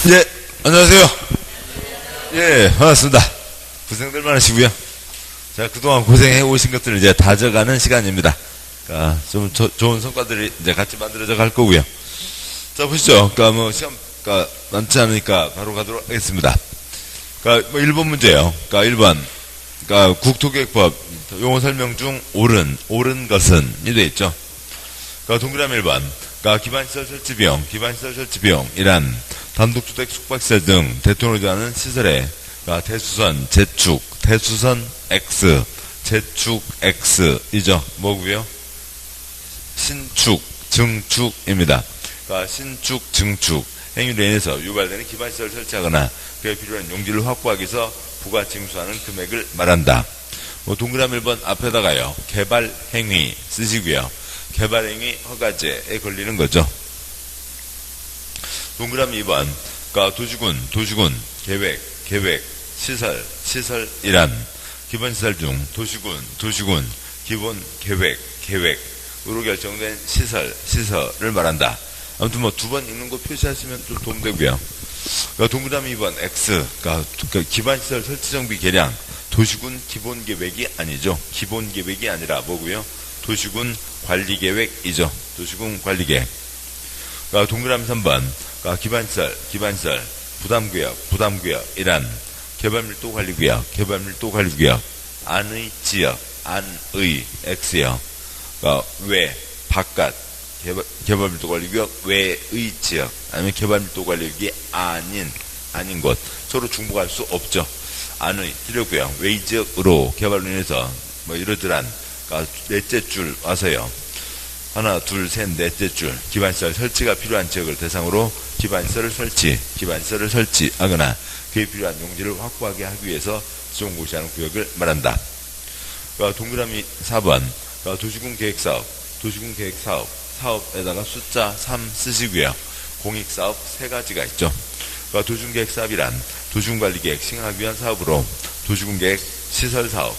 네, 안녕하세요. 예, 반갑습니다. 고생들 많으시고요. 자, 그동안 고생해 오신 것들을 이제 다져가는 시간입니다. 그러니까 좀 좋은 성과들이 이제 같이 만들어져 갈 거고요. 자, 보시죠. 그러니까 뭐 시험, 그러니까 많지 않으니까 바로 가도록 하겠습니다. 그러니까 뭐 1번 문제예요. 그러니까 1번. 그러니까 국토계획법 용어 설명 중 옳은 것은 이 돼 있죠. 그러니까 동그라미 1번. 그러니까 기반시설 설치 비용이란 단독주택 숙박시설 등 대통령이 하는 시설에 그러니까 대수선 X, 재축 X이죠. 뭐고요? 신축, 증축입니다. 그러니까 신축, 증축 행위로 인해서 유발되는 기반시설 설치하거나 그에 필요한 용지를 확보하기 위해서 부가 징수하는 금액을 말한다. 뭐 동그라미 1번 앞에다가요. 개발행위 쓰시고요. 개발행위 허가제에 걸리는 거죠. 동그라미 2번. 그러니까 도시군, 계획, 시설이란 기본시설 중 도시군, 기본 계획으로 결정된 시설을 말한다. 아무튼 뭐 두 번 읽는 거 표시하시면 좀 도움되고요. 그러니까 동그라미 2번 X. 그러니까 기반시설 설치정비 계량. 도시군 기본계획이 아니죠. 기본계획이 아니라 뭐고요? 도시군 관리계획이죠. 도시군 관리계획. 그러니까 동그라미 3번. 그러니까 기반시설, 부담구역이란 개발밀도 관리구역, 안의 지역, X요. 그러니까 외, 바깥, 개발밀도 관리구역, 외의 지역, 아니면 개발밀도 관리구역이 아닌 곳. 서로 중복할 수 없죠. 안의, 틀렸고요. 외의 지역으로 개발로 인해서 뭐 이러저러한, 그러니까 넷째 줄 와서요. 하나, 둘, 셋, 넷째 줄 기반시설 설치가 필요한 지역을 대상으로 기반시설을 설치하거나 그에 필요한 용지를 확보하게 하기 위해서 지정고시하는 구역을 말한다. 그러니까 동그라미 4번. 그러니까 도시군 계획사업, 사업에다가 숫자 3 쓰시고요. 공익사업 3가지가 있죠. 그러니까 도시군계획사업이란 도시군관리계획 시행하기 위한 사업으로 도시군계획 시설사업,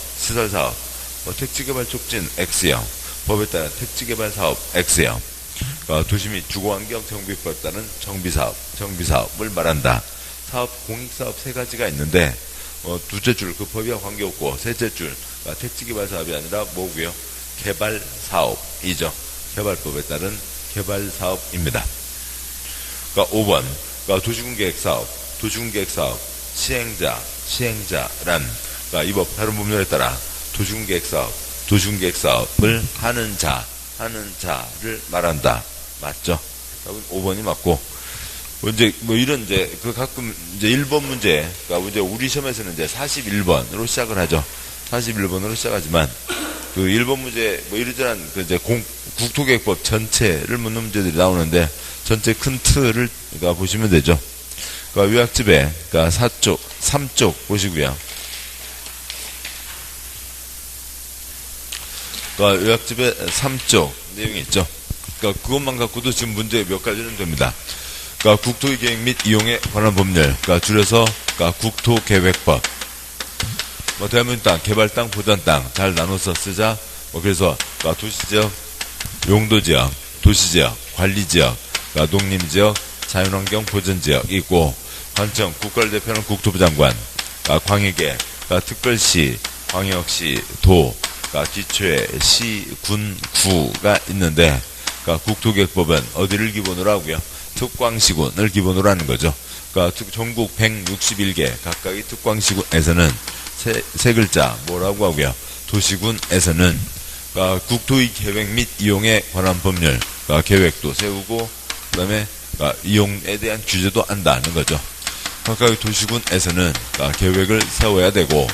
택지개발 촉진 X요. 법에 따른 택지개발사업 X요. 그러니까 도시 및 주거환경 정비법에 따른 정비사업을 말한다. 사업, 공익사업 3가지가 있는데 둘째 줄 그 법이와 관계없고 셋째 줄 그러니까 택지개발사업이 아니라 뭐고요? 개발사업이죠. 개발법에 따른 개발사업입니다. 그러니까 5번. 그러니까 도시군계획사업 시행자란 그러니까 이 법 다른 법률에 따라 도시군계획사업을 하는 자를 말한다. 맞죠? 5번이 맞고. 가끔 이제 1번 문제, 그러니까 이제 우리 시험에서는 이제 41번으로 시작을 하죠. 41번으로 시작하지만, 그 1번 문제, 뭐 이러저러한 이제 국토계획법 전체를 묻는 문제들이 나오는데, 전체 큰 틀을, 그러니까 보시면 되죠. 그러니까 요약집에, 그러니까 3쪽 보시고요. 그러니까 요약집에 3쪽 내용이 있죠. 그러니까 그것만 갖고도 지금 문제 몇 가지는 됩니다. 그러니까 국토의 계획 및 이용에 관한 법률, 그러니까 줄여서 그러니까 국토계획법. 뭐 대한민국 땅, 개발 땅, 보전 땅 잘 나눠서 쓰자. 뭐 그래서 그러니까 도시지역, 용도지역, 도시지역, 관리지역, 그러니까 농림지역, 자연환경 보전지역이 있고 관청 국가를 대표하는 국토부 장관, 그러니까 광역계, 그러니까 특별시, 광역시, 도, 그러니까 기초에 시, 군, 구가 있는데, 그러니까 국토계획법은 어디를 기본으로 하고요? 특광시군을 기본으로 하는 거죠. 그러니까 전국 161개 각각의 특광시군에서는 세 글자 뭐라고 하고요? 도시군에서는 그러니까 국토의 계획 및 이용에 관한 법률, 그러니까 계획도 세우고 그다음에 그러니까 이용에 대한 규제도 한다는 거죠. 각각의 도시군에서는 그러니까 계획을 세워야 되고,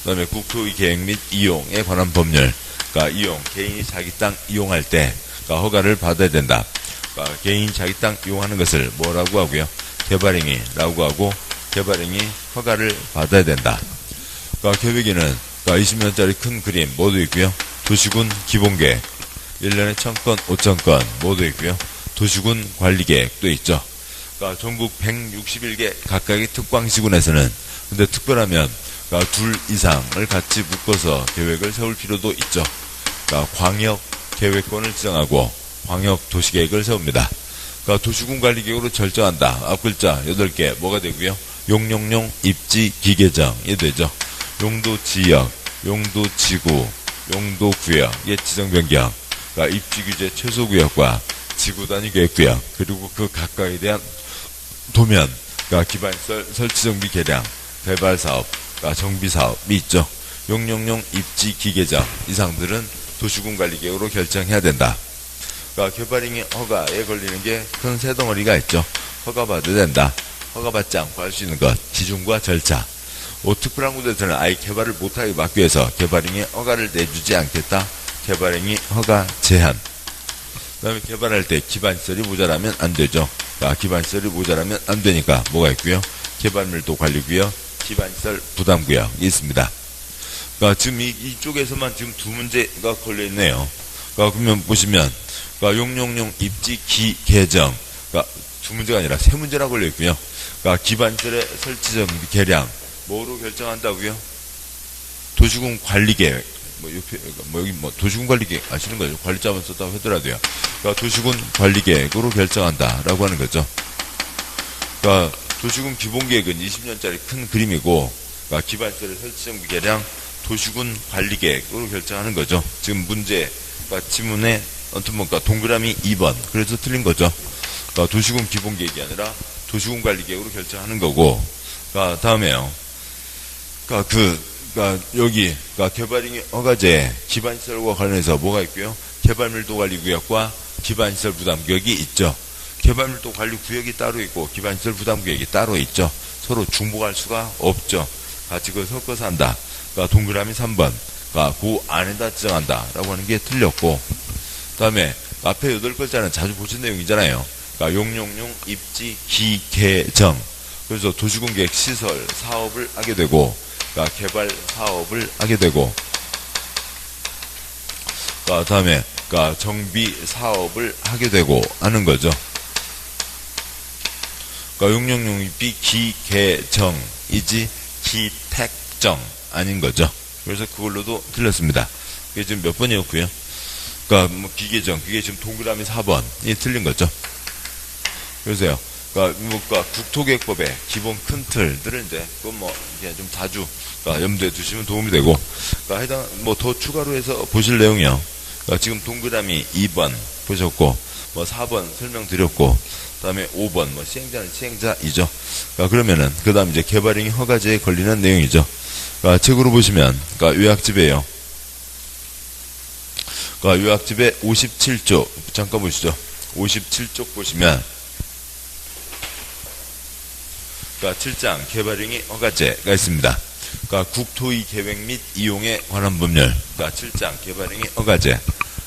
그다음에 국토의 계획 및 이용에 관한 법률, 그러니까 이용 개인이 자기 땅 이용할 때 그러니까 허가를 받아야 된다. 그러니까 개인이 자기 땅 이용하는 것을 뭐라고 하고요? 개발행위라고 하고, 개발행위 허가를 받아야 된다. 그러니까 계획에는 그러니까 20년짜리 큰 그림 모두 있고요. 도시군 기본계획 1년에 1000건, 5000건 모두 있고요. 도시군 관리계획도 있죠. 그러니까 전국 161개 각각의 특광시군에서는 근데 특별하면 그러니까 둘 이상을 같이 묶어서 계획을 세울 필요도 있죠. 그러니까 광역 계획권을 지정하고 광역 도시계획을 세웁니다. 그러니까 도시군 관리 계획으로 결정한다. 앞 글자 8개 뭐가 되고요? 용용용 입지 기계정이 되죠. 용도 지역, 용도 지구, 용도 구역, 예 지정 변경, 그러니까 입지 규제 최소 구역과 지구 단위 계획 구역, 그리고 그 각각에 대한 도면, 그러니까 기반시설 설치 정비 개량, 개발 사업, 그러니까 정비 사업이 있죠. 용용용 입지 기계정 이상들은 도시군 관리 계획으로 결정해야 된다. 그러니까 개발행위 허가에 걸리는 게 큰 세 덩어리가 있죠. 허가받아야 된다. 허가받지 않고 할 수 있는 것, 기준과 절차. 특별한 곳에서는 아예 개발을 못하게 막기 위해서 개발행위 허가를 내주지 않겠다. 개발행위 허가 제한. 그 다음에 개발할 때 기반시설이 모자라면 안 되죠. 그러니까 기반시설이 모자라면 안 되니까 뭐가 있고요? 개발밀도 관리구역, 기반시설 부담구역이 있습니다. 그러니까 지금 이쪽에서만 지금 두 문제가 걸려있네요. 그러니까 그러면 보시면, 그러니까 용용용 입지 기계정. 그러니까 두 문제가 아니라 세 문제나 걸려있고요. 그러니까 기반시설의 설치 정비 개량. 뭐로 결정한다고요? 도시군 관리계획. 여기 도시군 관리계획 아시는 거죠? 관리자만 썼다고 하더라도요. 그러니까 도시군 관리계획으로 결정한다라고 하는 거죠. 그러니까 도시군 기본계획은 20년짜리 큰 그림이고, 그러니까 기반시설의 설치 정비 개량 도시군 관리계획으로 결정하는 거죠. 지금 문제, 그러니까 지문에 그러니까 동그라미 2번. 그래서 틀린 거죠. 그러니까 도시군 기본계획이 아니라 도시군 관리계획으로 결정하는 거고, 그러니까 다음에요. 그러니까 여기, 그러니까 개발행위 허가제 기반시설과 관련해서 뭐가 있고요? 개발밀도 관리구역과 기반시설 부담구역이 있죠. 개발밀도 관리구역이 따로 있고 기반시설 부담구역이 따로 있죠. 서로 중복할 수가 없죠. 같이 그걸 섞어서 한다. 그러니까 동그라미 3번. 그러니까 그 안에다 지정한다. 라고 하는 게 틀렸고, 그 다음에 앞에 8글자는 자주 보신 내용이잖아요. 그러니까 용용용 입지 기계정. 그래서 도시군 계획 시설 사업을 하게 되고, 그러니까 개발 사업을 하게 되고, 그러니까 다음에 그러니까 정비 사업을 하게 되고 하는 거죠. 그러니까 용용용 입지 기계정이지 기택정 아닌 거죠. 그래서 그걸로도 틀렸습니다. 그게 지금 몇 번이었고요. 그러니까 뭐 기계정, 그게 지금 동그라미 4번이 틀린 거죠. 그래서요. 그러니까 국토계획법의 기본 큰 틀들을 이제 그건 뭐 이게 좀 자주 염두에 두시면 도움이 되고, 그러니까 해당 뭐 더 추가로 해서 보실 내용이요. 그러니까 지금 동그라미 2번 보셨고, 뭐 4번 설명드렸고, 그다음에 5번 뭐 시행자는 시행자이죠. 그러면은 그다음 이제 개발행위 허가제에 걸리는 내용이죠. 그러니까 책으로 보시면, 그러니까 요약집에요. 그러니까 요약집에 57쪽 잠깐 보시죠. 57쪽 보시면, 그러니까 7장 개발행위 허가제가 있습니다. 그러니까 국토의 계획 및 이용에 관한 법률. 그러니까 7장 개발행위 허가제.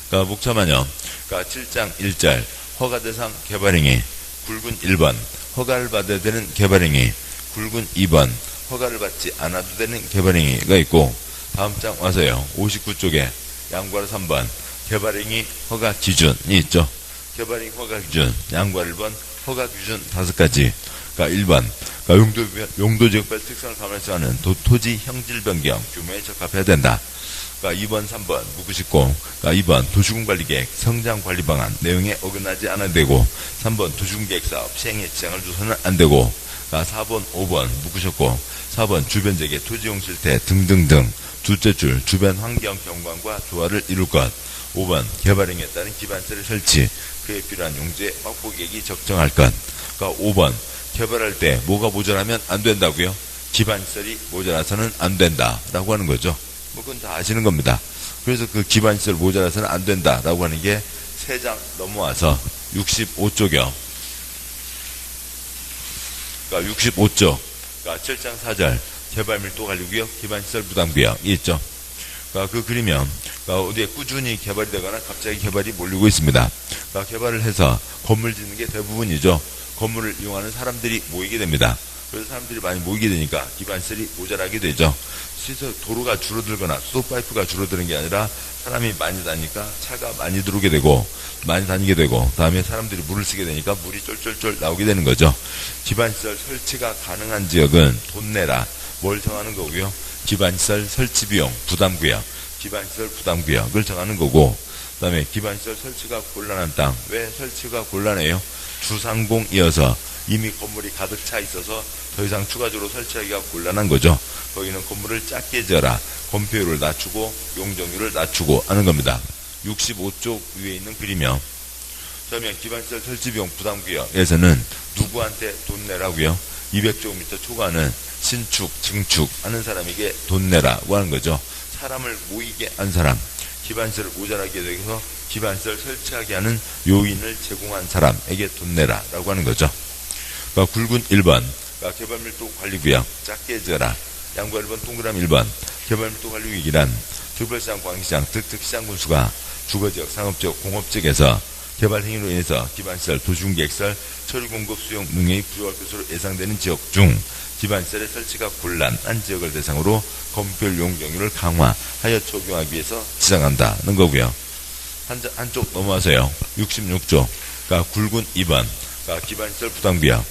그러니까 목차만요. 그러니까 7장 1절 허가 대상 개발행위. 굵은 1번 허가를 받아야 되는 개발행위. 굵은 2번 허가를 받지 않아도 되는 개발행위가 있고, 다음 장 와서요. 59쪽에 양괄호 3번 개발행위 허가 기준이 있죠. 개발행위 허가 기준 양괄호 1번 허가 기준 5가지. 그러니까 1번 그러니까 용도지역별 특성을 감안해서 하는 토지 형질 변경 규모에 적합해야 된다. 그러니까 2번, 3번 묻고 싶고, 그러니까 2번 도시군 관리계획 성장 관리 방안 내용에 어긋나지 않아야 되고, 3번 도시군 계획 사업 시행에 지장을 줘서는 안 되고, 그러니까 4번, 5번 묻고 싶고, 4번 주변 재개 토지용 실태 등등등. 둘째 줄 주변 환경 경관과 조화를 이룰 것. 5번 개발행위에 따른 기반시설의 설치 그에 필요한 용지의 확보 계획이 적정할 것. 그러니까 5번 개발할 때 뭐가 모자라면 안 된다고요? 기반시설이 모자라서는 안 된다라고 하는 거죠. 뭐 그건 다 아시는 겁니다. 그래서 그 기반시설 모자라서는 안 된다라고 하는 게 3장 넘어와서 65쪽이요. 그러니까 65쪽. 그러니까 7장 4절 개발밀도 관리구역 기반시설 부담구역이 있죠. 그러니까 그 그리면 그러니까 어디에 꾸준히 개발이 되거나 갑자기 개발이 몰리고 있습니다. 그러니까 개발을 해서 건물 짓는 게 대부분이죠. 건물을 이용하는 사람들이 모이게 됩니다. 그래서 사람들이 많이 모이게 되니까 기반시설이 모자라게 되죠. 시설 도로가 줄어들거나 수도파이프가 줄어드는 게 아니라 사람이 많이 다니니까 차가 많이 들어오게 되고 많이 다니게 되고, 다음에 사람들이 물을 쓰게 되니까 물이 쫄쫄쫄 나오게 되는 거죠. 기반시설 설치가 가능한 지역은 돈 내라. 뭘 정하는 거고요? 기반시설 설치 비용 부담구역, 기반시설 부담구역을 정하는 거고, 그 다음에 기반시설 설치가 곤란한 땅. 왜 설치가 곤란해요? 주상공이어서 이미 건물이 가득 차 있어서 더 이상 추가적으로 설치하기가 곤란한 거죠. 거기는 건물을 작게 지어라. 건폐율을 낮추고 용적률을 낮추고 하는 겁니다. 65쪽 위에 있는 그림이요. 그러면 기반시설 설치비용 부담구역에서는 누구한테 돈 내라고요? 200제곱미터 초과는 신축, 증축 하는 사람에게 돈 내라고 하는 거죠. 사람을 모이게 한 사람, 기반시설을 모자라게 되어서 기반시설 설치하게 하는 요인을 제공한 사람에게 돈 내라라고 하는 거죠. 그러니까 굵은 1번, 그러니까 개발밀도 관리구역 작게 지어라. 양과 1번 동그라미 1번, 개발밀도 관리구역이란 특별시장, 광시장, 특특시장 군수가 주거지역, 상업지역, 공업지역에서 개발 행위로 인해서 기반시설, 도시공기시설, 처리공급 수용 능력이 부족할 것으로 예상되는 지역 중 기반시설의 설치가 곤란한 지역을 대상으로 건폐율 용적률을 강화하여 적용하기 위해서 지정한다는 거고요. 한쪽 넘어와서요. 66조, 그러니까 굵은 2번, 그러니까 기반시설 부담구역,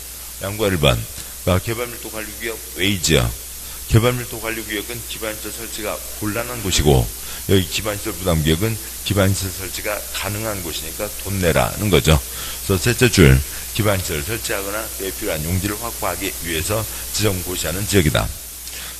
양과 1번, 그러니까 개발밀도 관리구역 웨이지역. 개발밀도 관리구역은 기반시설 설치가 곤란한 곳이고, 여기 기반시설 부담구역은 기반시설 설치가 가능한 곳이니까 돈 내라는 거죠. 그래서 셋째 줄, 기반시설 설치하거나 그에 필요한 용지를 확보하기 위해서 지정 고시하는 지역이다.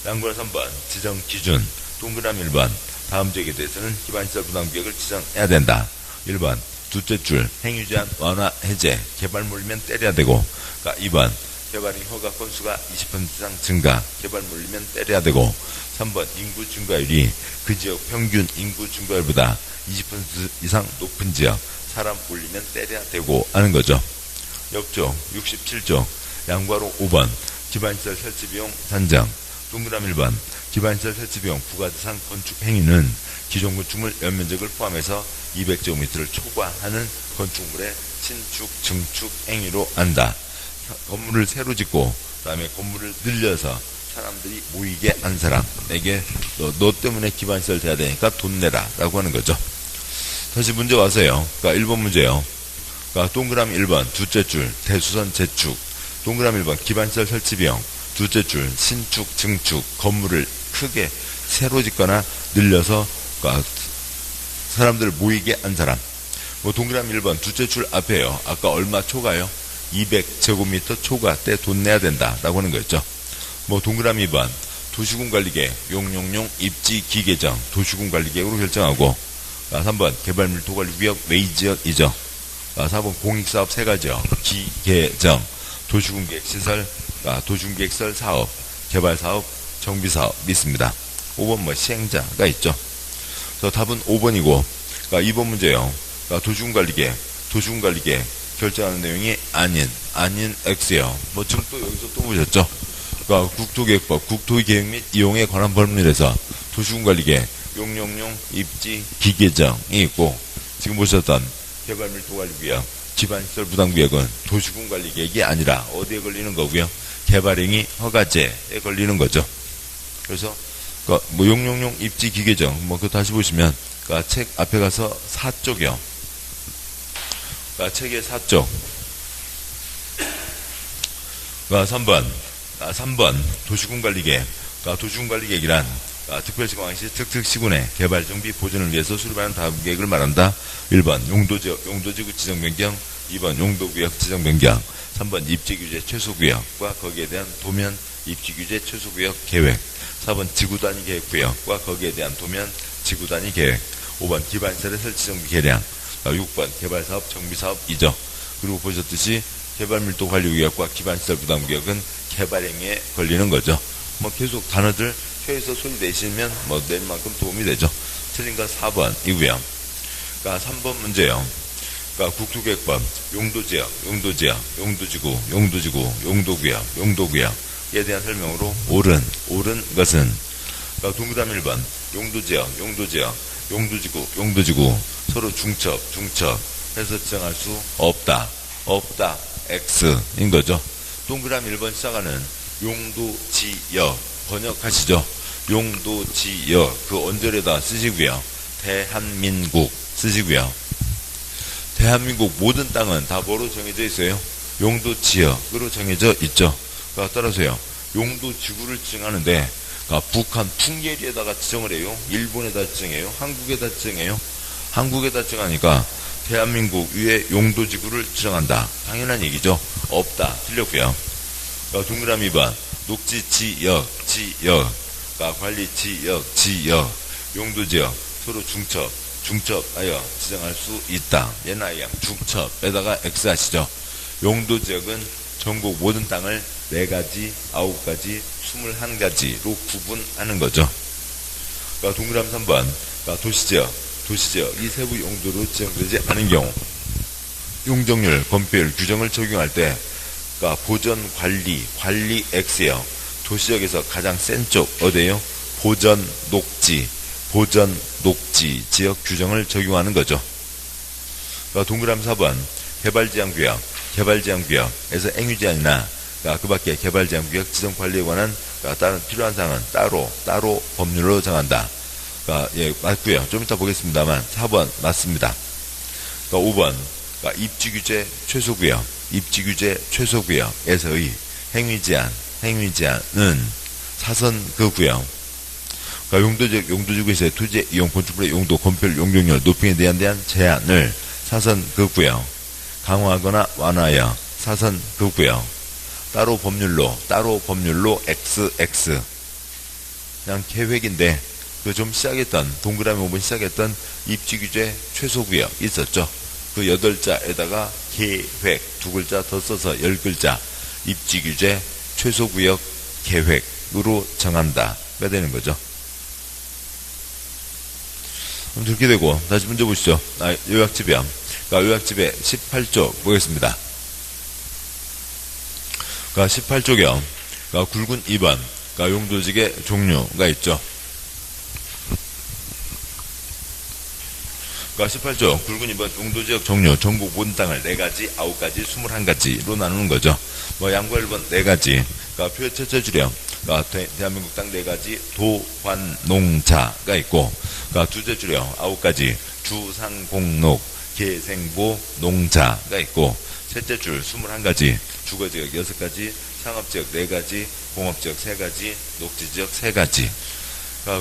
양과 3번, 지정 기준, 동그라미 1번, 다음 지역에 대해서는 기반시설 부담구역을 지정해야 된다. 1번, 둘째 줄, 행위제한 완화 해제, 개발 몰리면 때려야 되고, 그러니까 2번, 개발행 허가 건수가 20% 이상 증가, 개발 몰리면 때려야 되고, 3번, 인구 증가율이 그 지역 평균 인구 증가율보다 20% 이상 높은 지역, 사람 몰리면 때려야 되고 하는 거죠. 옆쪽 67조, 양괄호 5번, 기반시설 설치비용 산정, 동그라미 1번, 기반시설 설치비용 부과대상 건축 행위는 기존 건축물 연면적을 포함해서 200제곱미터를 초과하는 건축물의 신축, 증축 행위로 한다. 건물을 새로 짓고 그 다음에 건물을 늘려서 사람들이 모이게 한 사람에게 너 때문에 기반시설 돼야 되니까 돈 내라 라고 하는 거죠. 다시 문제 와서요. 그러니까 1번 문제요. 그러니까 동그라미 1번 둘째 줄 대수선 재축, 동그라미 1번 기반시설 설치비용, 둘째 줄 신축, 증축, 건물을 크게 새로 짓거나 늘려서 그러니까 사람들을 모이게 한 사람. 뭐 동그라미 1번 둘째 줄 앞에요. 아까 얼마 초과요? 200제곱미터 초과 때 돈 내야 된다라고 하는 거였죠. 뭐 동그라미 2번 도시군관리계획 용용용 입지 기계정 도시군관리계획으로 결정하고, 3번 개발밀도관리구역 웨이지역이죠. 4번 공익사업 3가지요. 기계정, 도시군계획시설, 도시군계획시설 사업, 개발사업, 정비사업 있습니다. 5번 뭐 시행자가 있죠. 그래서 답은 5번이고, 2번 문제요. 도시군관리계획 결정하는 내용이 아닌 X요. 뭐 지금 또 여기서 또 보셨죠. 그러니까 국토계획법, 국토계획 및 이용에 관한 법률에서 도시군관리계획, 용용용 입지 기계정이 있고, 지금 보셨던 개발밀도관리구역, 기반시설 부담구역은 도시군관리계획이 아니라 어디에 걸리는 거고요? 개발행위 허가제에 걸리는 거죠. 그래서 그러니까 뭐 용용용 입지 기계정, 뭐 그거 다시 보시면 그러니까 책 앞에 가서 4쪽이요. 책의 4쪽. 3번 도시군관리계획. 도시군관리계획이란 특별시광시 특특시군의 개발정비 보존을 위해서 수립하는 다음 계획을 말한다. 1번 용도지역, 용도지구 지정변경, 2번 용도구역 지정변경, 3번 입지규제 최소구역과 거기에 대한 도면 입지규제 최소구역 계획, 4번 지구단위 계획구역과 거기에 대한 도면 지구단위 계획, 5번 기반시설의 설치정비 계량, 6번 개발사업, 정비사업이죠. 그리고 보셨듯이 개발밀도관리구역과 기반시설 부담구역은 개발행위에 걸리는 거죠. 뭐 계속 단어들 혀에서 소리 내시면 뭐 낼 만큼 도움이 되죠. 틀린 건 4번이고요. 3번 문제요. 국토계획법 용도지역, 용도지구, 용도구역에 대한 설명으로 옳은 것은 동그라미 1번 용도지역, 용도지구 서로 중첩 해서 지정할 수 없다 X인 거죠. 동그라미 1번 시작하는 용도지역 번역하시죠. 용도지역 그 언저리에다 쓰시고요. 대한민국 쓰시고요. 대한민국 모든 땅은 다 뭐로 정해져 있어요? 용도지역으로 정해져 있죠. 따라서요. 용도지구를 지정하는데 북한 풍계리에다가 지정을 해요? 일본에다 지정해요? 한국에다 지정해요? 한국에다 정하니까 대한민국 위에 용도지구를 지정한다. 당연한 얘기죠. 없다. 틀렸고요. 동그라미 2번. 녹지지역, 지역. 관리 지역, 지역. 용도지역. 서로 중첩하여 지정할 수 있다. 얘나양 중첩에다가 X 하시죠. 용도지역은 전국 모든 땅을 4가지, 9가지, 21가지로 구분하는 거죠. 동그라미 3번. 도시지역 이 세부 용도로 지정되지 않은 경우 용적률, 건폐율, 규정을 적용할 때 보전, 관리 X예요. 도시지역에서 가장 센 쪽 어디예요? 보전, 녹지 지역 규정을 적용하는 거죠. 동그라미 4번. 개발제한구역에서 행위제한이나 그 밖에 개발제한구역 지정관리에 관한 다른 필요한 사항은 따로 법률로 정한다. 예, 맞고요. 좀 이따 보겠습니다만 4번 맞습니다. 5번. 입지규제 최소구역에서의 행위제한은 사선 그 구역 용도지구에서의 토지 이용 건축물의 용도, 건폐율, 용적률, 높이에 대한 제한을 사선 그 구역 강화하거나 완화하여 사선 그 구역 따로 법률로 XX 그냥 계획인데 그 좀 시작했던 동그라미 5번 시작했던 입지규제 최소구역 있었죠. 그 8자에다가 계획 2글자 더 써서 10글자 입지규제 최소구역 계획으로 정한다. 빼되는 거죠. 그렇게 되고 다시 문제 보시죠. 요약집이요. 요약집의 18쪽 보겠습니다. 18쪽이요. 굵은 2번 용도지의 종류가 있죠. 18쪽 굵은 2번 용도지역 종류 전국 모든 땅을 4가지, 9가지, 21가지로 나누는 거죠. 양과 1번 4가지. 표 첫째 줄이요. 대한민국 땅 4가지 도관농자가 있고 두째 줄이요. 9가지 주상공록 계생보 농자가 있고 셋째 줄 21가지 주거지역 6가지 상업지역 4가지 공업지역 3가지 녹지지역 3가지.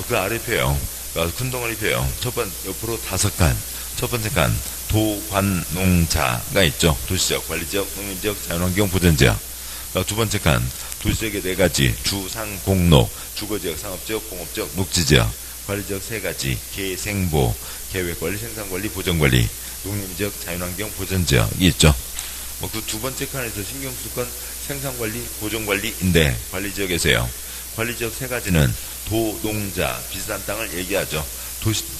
그 아래 표요. 큰 덩어리 표요. 옆으로 5칸. 첫 번째 칸 도관농자가 있죠. 도시지역, 관리지역, 농림지역, 자연환경 보전지역. 두 번째 칸 도시지역의 4가지 주상공록, 주거지역, 상업지역, 공업지역, 녹지지역, 관리지역 3가지 계생보, 계획관리, 생산관리, 보전관리, 농림지역, 자연환경 보전지역이 있죠. 그 두 번째 칸에서 신경 쓸 건 생산관리, 보전관리인데 관리지역에서요. 관리지역 3가지는 도농자 비슷한 땅을 얘기하죠.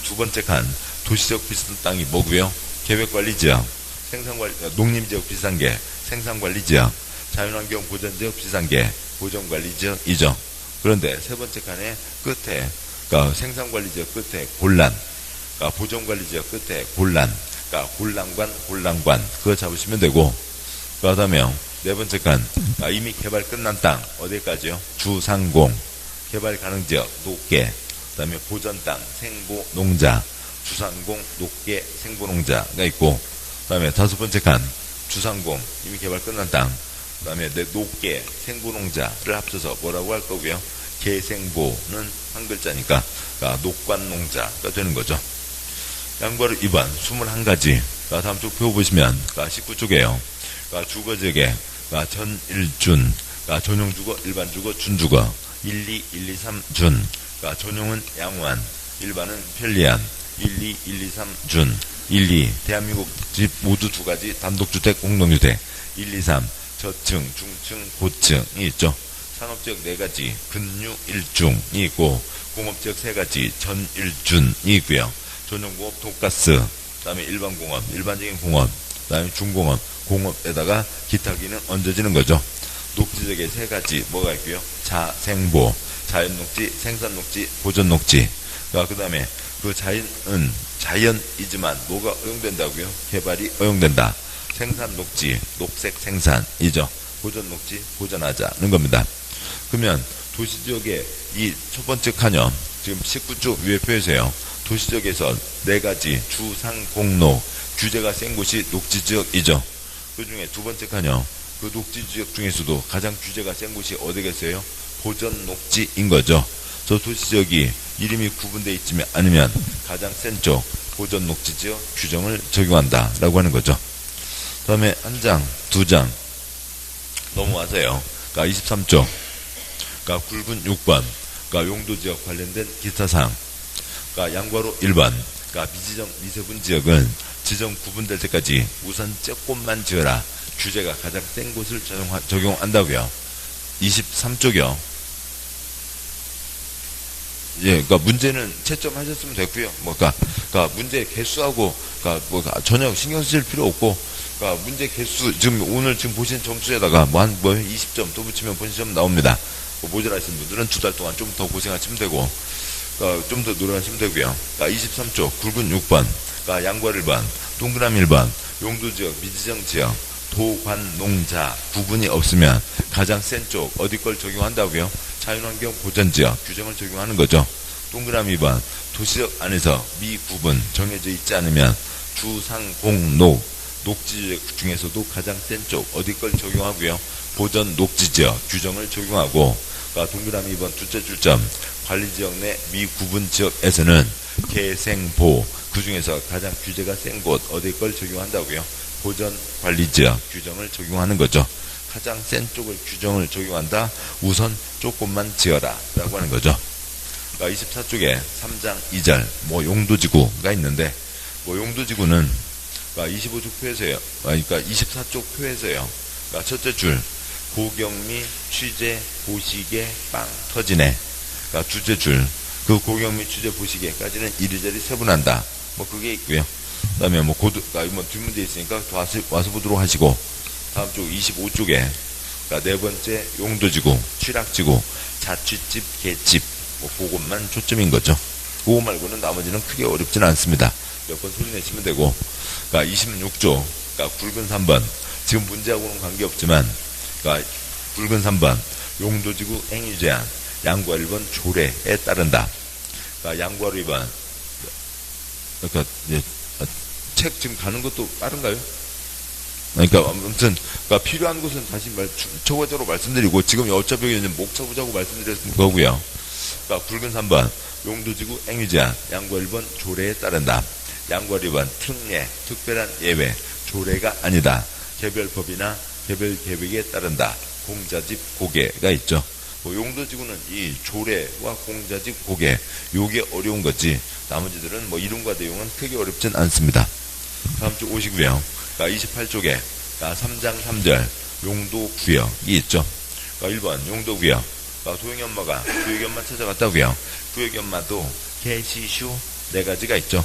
두 번째 칸 도시지역 비슷한 땅이 뭐고요? 계획관리지역, 생산관리, 농림지역 비슷한 게 생산관리지역, 자연환경 보전지역 비슷한 게 보전관리지역이죠. 그런데 세 번째 칸의 끝에 생산관리지역 끝에 곤란, 보전관리지역 끝에 곤란, 곤란관 그거 잡으시면 되고 그 다음에 네 번째 칸 이미 개발 끝난 땅 어디까지요? 주상공, 개발 가능지역 녹계, 그 다음에 보전땅 생보농자, 주상공, 녹계, 생보농자가 있고 그 다음에 다섯 번째 칸 주상공 이미 개발 끝난 땅, 그 다음에 녹계, 생보농자를 합쳐서 뭐라고 할 거고요? 계생보는 한 글자니까 녹관농자가 되는 거죠. 양과로 2번 21가지. 다음 쪽 표 보시면 19쪽이에요. 주거지역에 전일준, 전용주거, 일반주거, 준주거 1, 2, 1, 2, 3 준. 전용은 양호한, 일반은 편리한 1, 2, 1, 2, 3 준. 1, 2 대한민국 집 모두 2가지 단독주택, 공동주택 1, 2, 3 저층, 중층, 고층이 있죠. 산업지역 4가지 근유 1중이 있고 공업지역 3가지 전일준이 있고요. 전용공업 독가스, 그 다음에 일반공업, 일반적인 공업, 그 다음에 중공업, 공업에다가 기타 기능 얹어지는 거죠. 녹지지역에 3가지 뭐가 있고요. 자생보, 자연녹지, 생산녹지, 보전녹지. 그 다음에 그 자연은 자연이지만 뭐가 허용된다고요? 개발이 허용된다. 생산녹지, 녹색 생산이죠. 보전녹지, 보전하자는 겁니다. 그러면 도시지역의 이 첫 번째 칸요. 지금 19쪽 위에 표에서요. 도시지역에서 4가지 주상공록 규제가 센 곳이 녹지지역이죠. 그 중에 두 번째 칸요. 그 녹지지역 중에서도 가장 규제가 센 곳이 어디겠어요? 보전녹지인 거죠. 저 도시지역이 이름이 구분되어 있지만 아니면 가장 센 쪽 보전 녹지 지역 규정을 적용한다 라고 하는 거죠. 다음에 한 장, 두 장 넘어와서요. 그러니까 23조 그러니까 굵은 6번 그러니까 용도지역 관련된 기타사항 그러니까 양괄호 1번 그러니까 미지정 미세분 지역은 지정 구분될 때까지 우선 조금만 지어라. 규제가 가장 센 곳을 적용한다고요. 23조요. 예, 그러니까 문제는 채점하셨으면 됐고요. 그러니까 문제 개수하고 전혀 신경 쓰실 필요 없고, 그러니까 문제 개수 오늘 보신 점수에다가 한 20점 또 붙이면 본시점 나옵니다. 모자라신 분들은 2달 동안 좀 더 고생하시면 되고, 좀 더 노력하시면 되고요. 23조 굵은 6번, 양괄 1번, 동그라미 1번, 용도지역, 미지정 지역, 도관농자 구분이 없으면 가장 센 쪽 어디 걸 적용한다고요? 자연환경 보전지역 규정을 적용하는 거죠. 동그라미 2번 도시적 안에서 미구분 정해져 있지 않으면 주상공농 녹지지역 중에서도 가장 센 쪽 어디 걸 적용하고요? 보전 녹지지역 규정을 적용하고, 동그라미 2번 둘째 줄점 관리지역 내 미구분 지역에서는 개생보 그 중에서 가장 규제가 센 곳 어디 걸 적용한다고요? 보전 관리지역 규정을 적용하는 거죠. 가장 센 쪽을 규정을 적용한다. 우선 조금만 지어라 라고 하는 거죠. 24쪽에 3장 2절 용도지구가 있는데, 용도지구는 25쪽 표에서요. 그러니까 24쪽 표에서요. 첫째 줄 고경미 취재 보시게 빵 터지네. 둘째 줄 그 고경미 취재 보시게까지는 이리저리 세분한다. 그게 있고요. 그 다음에 뒷문제 있으니까 와서 보도록 하시고, 다음 쪽 25쪽에 네 번째 용도지구, 취락지구, 자취집, 개집 그것만 초점인 거죠. 그거 말고는 나머지는 크게 어렵지는 않습니다. 몇 번 소리 내시면 되고, 26조 굵은 3번 지금 문제하고는 관계없지만 굵은 3번 용도지구 행위제한 양괄 1번 조례에 따른다. 양괄 2번 책 지금 가는 것도 빠른가요? 아무튼 필요한 것은 다시 초과적으로 말씀드리고, 지금 어차피 목 쳐보자고 말씀드렸던 거고요. 굵은 3번 용도지구 행위제한 양괄 1번 조례에 따른다. 양괄 2번 특례 특별한 예외 조례가 아니다. 개별법이나 개별계획에 따른다. 공자집 고개가 있죠. 용도지구는 이 조례와 공자집 고개 요게 어려운 거지, 나머지들은 이름과 내용은 크게 어렵진 않습니다. 다음 쪽 오시고요. 28쪽에 3장 3절 용도구역이 있죠. 1번 용도구역 도영연마가 구역연마 찾아갔다고요. 구역연마도 개시슈 4가지가 있죠.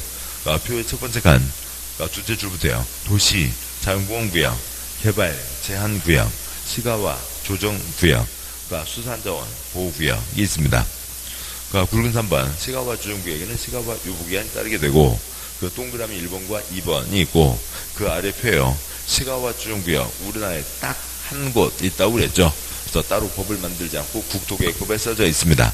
표의 첫 번째 칸 둘째 줄부터요. 도시 자연공원구역, 개발 제한구역, 시가와 조정구역, 수산자원 보호구역이 있습니다. 굵은 3번 시가와 조정구역에는 시가와 유보기한이 따르게 되고, 그 동그라미 1번과 2번이 있고, 그 아래 표에요. 시가와 조정구역 우리나라에 딱 한 곳 있다고 그랬죠. 그래서 따로 법을 만들지 않고 국토계획법에 써져 있습니다.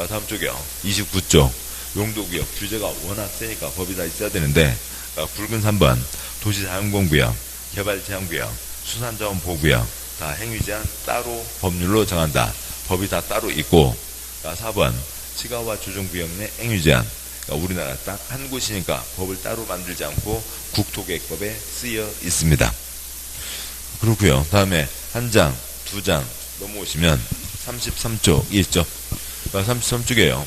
다음 쪽이요. 29조 용도구역 규제가 워낙 세니까 법이 다 있어야 되는데, 굵은 3번 도시자연공원구역, 개발제한구역, 수산자원 보호구역 다 행위제한 따로 법률로 정한다. 법이 다 따로 있고, 4번 시가와 조정구역 내 행위제한 우리나라 딱 한 곳이니까 법을 따로 만들지 않고 국토계획법에 쓰여 있습니다. 그렇고요. 다음에 한 장, 두 장 넘어오시면 33쪽이 있죠. 33쪽이에요.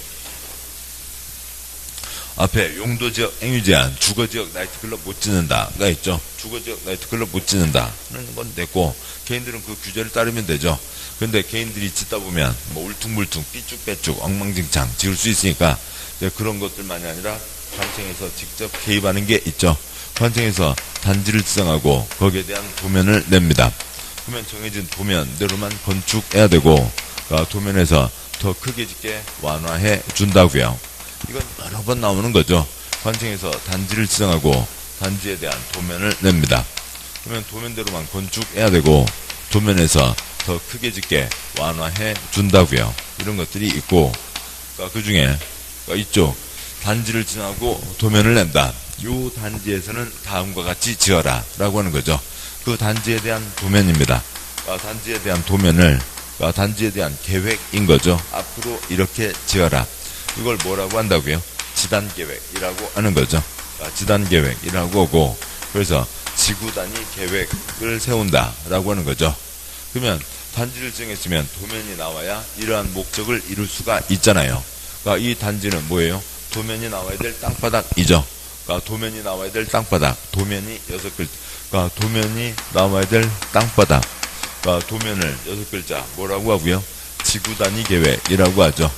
앞에 용도지역 행위제한 주거지역 나이트클럽 못 짓는다가 있죠. 주거지역 나이트클럽 못 짓는다는 건 됐고, 개인들은 그 규제를 따르면 되죠. 근데 개인들이 짓다 보면 울퉁불퉁 삐쭉빼쭉 엉망진창 지을 수 있으니까 그런 것들만이 아니라 관청에서 직접 개입하는 게 있죠. 관청에서 단지를 지정하고 거기에 대한 도면을 냅니다. 그러면 정해진 도면대로만 건축해야 되고, 도면에서 더 크게 짓게 완화해 준다고요. 이건 여러 번 나오는 거죠. 관청에서 단지를 지정하고 단지에 대한 도면을 냅니다. 그러면 도면대로만 건축해야 되고, 도면에서 더 크게 짓게 완화해 준다고요. 이런 것들이 있고, 그 중에 이쪽 단지를 지정하고 도면을 낸다. 이 단지에서는 다음과 같이 지어라 라고 하는 거죠. 그 단지에 대한 도면입니다. 단지에 대한 도면을 단지에 대한 계획인 거죠. 앞으로 이렇게 지어라. 이걸 뭐라고 한다고요? 지단계획이라고 하는 거죠. 지단 계획이라고 하고, 그래서 지구 단위 계획을 세운다라고 하는 거죠. 그러면 단지를 정했으면 도면이 나와야 이러한 목적을 이룰 수가 있잖아요. 그러니까 이 단지는 뭐예요? 도면이 나와야 될 땅바닥이죠. 그러니까 도면이 나와야 될 땅바닥. 도면이 6글자. 그러니까 도면이 나와야 될 땅바닥. 그러니까 도면을 6글자 뭐라고 하고요? 지구 단위 계획이라고 하죠.